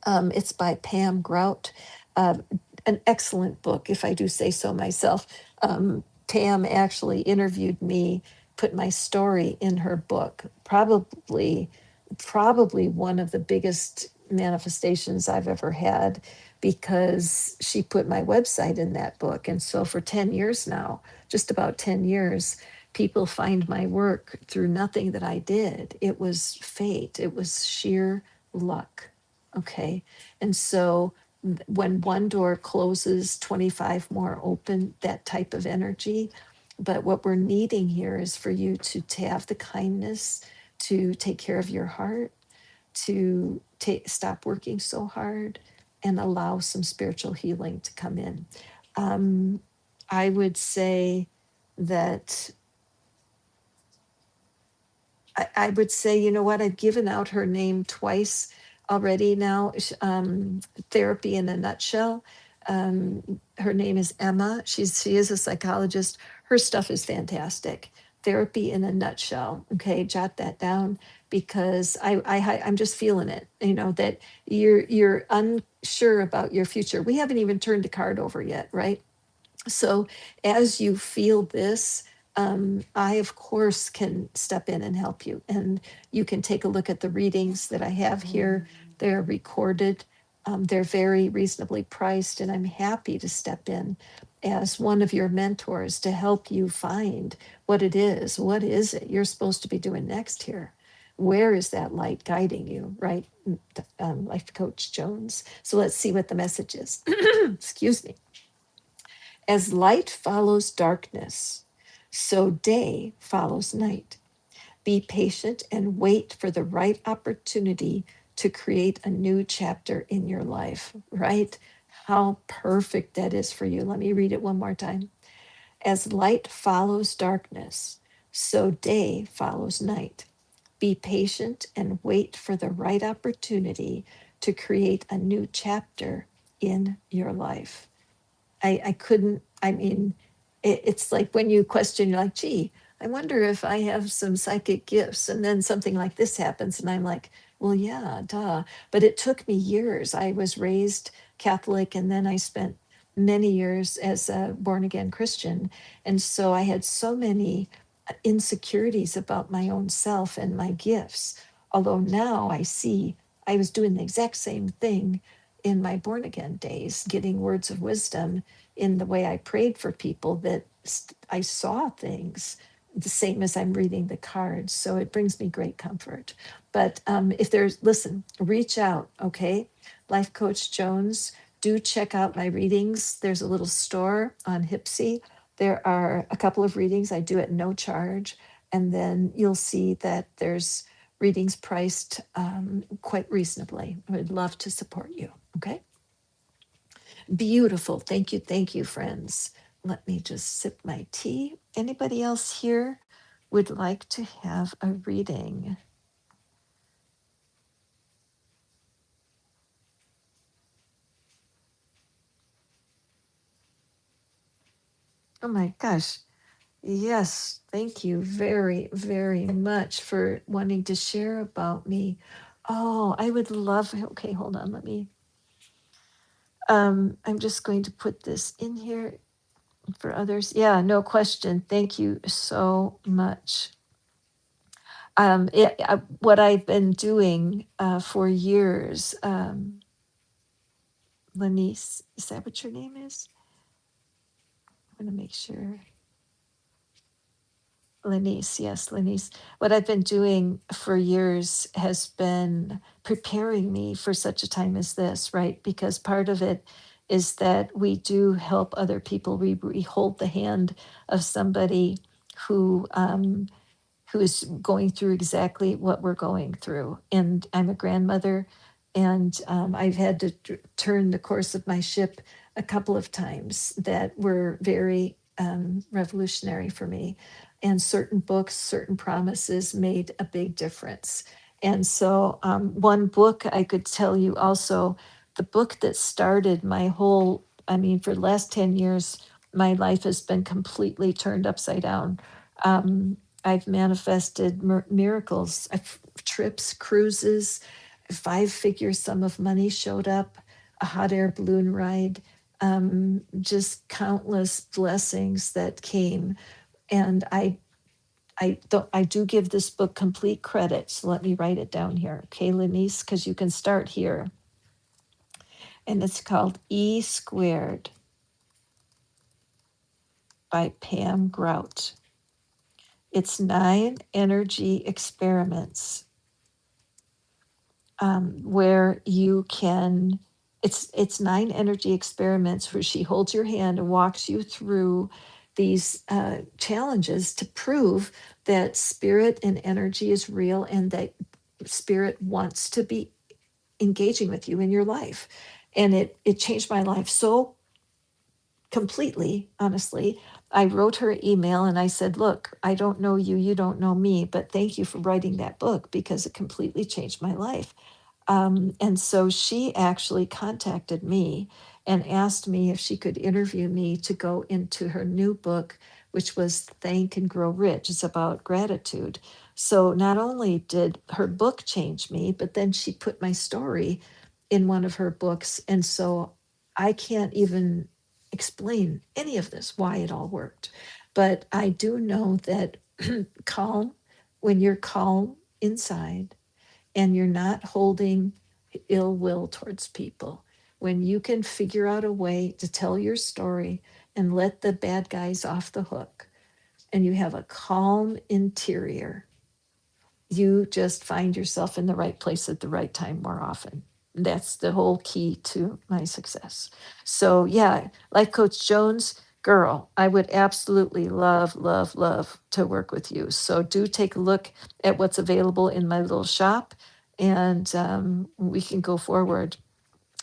It's by Pam Grout. Uh, an excellent book, if I do say so myself. Pam actually interviewed me, put my story in her book. Probably one of the biggest manifestations I've ever had, because she put my website in that book. And so for 10 years now, just about 10 years, people find my work through nothing that I did. It was fate, it was sheer luck. Okay. And so when one door closes, 25 more open, that type of energy. But what we're needing here is for you to have the kindness to take care of your heart, to stop working so hard, and allow some spiritual healing to come in. I would say that I would say, you know what, I've given out her name twice already now. Therapy in a nutshell. Her name is Emma. She is a psychologist. Her stuff is fantastic. Therapy in a nutshell. Okay, jot that down because I'm just feeling it. You know that you're unsure about your future. We haven't even turned the card over yet, right? So as you feel this, I, of course, can step in and help you. And you can take a look at the readings that I have here. They're recorded, they're very reasonably priced, and I'm happy to step in as one of your mentors to help you find what it is. What is it you're supposed to be doing next here? Where is that light guiding you, right? Life Coach Jones. So let's see what the message is. Excuse me. As light follows darkness, so day follows night. Be patient and wait for the right opportunity to create a new chapter in your life, right? How perfect that is for you. Let me read it one more time. As light follows darkness, so day follows night. Be patient and wait for the right opportunity to create a new chapter in your life. I couldn't, I mean, it's like when you question, you're like, gee, I wonder if I have some psychic gifts. And then something like this happens. And I'm like, well, yeah, duh. But it took me years. I was raised Catholic and then I spent many years as a born again Christian. And so I had so many insecurities about my own self and my gifts. Although now I see I was doing the exact same thing in my born again days, getting words of wisdom in the way I prayed for people that I saw things the same as I'm reading the cards. So it brings me great comfort. But if there's, listen, reach out, okay? Life Coach Jones, do check out my readings. There's a little store on Hipsy. There are a couple of readings I do at no charge. And then you'll see that there's readings priced quite reasonably. I would love to support you, okay? Beautiful. Thank you, friends. Let me just sip my tea. Anybody else here would like to have a reading? Oh my gosh. Yes, thank you very, very much for wanting to share about me. Oh, I would love, okay, hold on, let me, I'm just going to put this in here for others. Yeah, no question. Thank you so much. What I've been doing for years, Lenice, is that what your name is? I'm going to make sure. Lenice, yes, Lenice. What I've been doing for years has been preparing me for such a time as this, right? Because part of it is that we do help other people. We hold the hand of somebody who who is going through exactly what we're going through. And I'm a grandmother, and I've had to turn the course of my ship a couple of times that were very revolutionary for me. And certain books, certain promises made a big difference. And so, one book I could tell you also, the book that started my whole, I mean, for the last 10 years, my life has been completely turned upside down. Um, I've manifested miracles, trips, cruises, 5 figure sum of money showed up, a hot air balloon ride, just countless blessings that came. And I do give this book complete credit. So let me write it down here. Okay, Lenice, because you can start here. And it's called E Squared by Pam Grout. It's 9 energy experiments where you can. It's 9 energy experiments where she holds your hand and walks you through these challenges to prove that spirit and energy is real and that spirit wants to be engaging with you in your life. And it changed my life so completely, honestly, I wrote her an email and I said, look, I don't know you, you don't know me, but thank you for writing that book because it completely changed my life. And so she actually contacted me and asked me if she could interview me to go into her new book, which was Thank and Grow Rich. It's about gratitude. So not only did her book change me, but then she put my story in one of her books. And so I can't even explain any of this, why it all worked. But I do know that calm, when you're calm inside, and you're not holding ill will towards people, when you can figure out a way to tell your story and let the bad guys off the hook, and you have a calm interior, you just find yourself in the right place at the right time more often. That's the whole key to my success. So, yeah, like Coach Jones, girl, I would absolutely love, love, love to work with you. So, do take a look at what's available in my little shop, and we can go forward.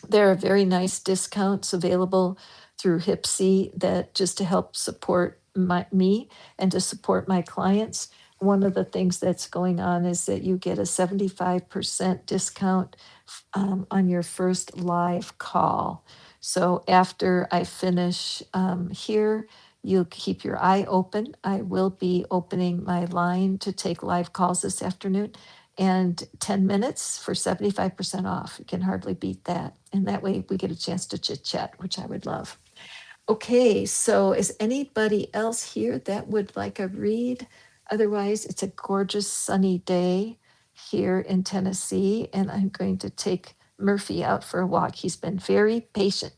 There are very nice discounts available through Hipsy that just to help support me and to support my clients. One of the things that's going on is that you get a 75% discount on your first live call. So after I finish here, you keep your eye open. I will be opening my line to take live calls this afternoon, and 10 minutes for 75% off. You can hardly beat that. And that way we get a chance to chit chat, which I would love. Okay, so is anybody else here that would like a read? Otherwise, it's a gorgeous sunny day here in Tennessee, and I'm going to take Murphy out for a walk. He's been very patient.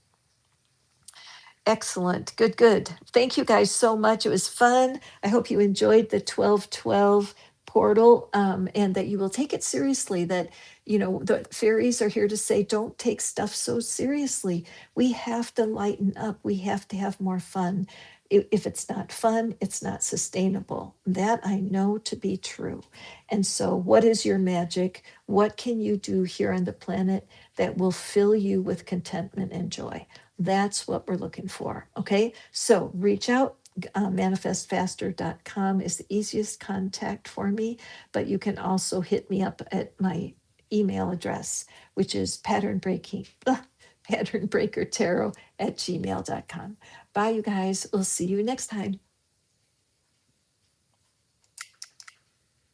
Excellent. Good, good. Thank you guys so much. It was fun. I hope you enjoyed the 1212 portal, and that you will take it seriously. That, the fairies are here to say, don't take stuff so seriously. We have to lighten up. We have to have more fun. If it's not fun, it's not sustainable. That I know to be true. And so, what is your magic? What can you do here on the planet that will fill you with contentment and joy? That's what we're looking for. Okay. So reach out. Manifestfaster.com is the easiest contact for me, but you can also hit me up at my email address, which is patternbreakertarot at gmail.com. Bye, you guys. We'll see you next time.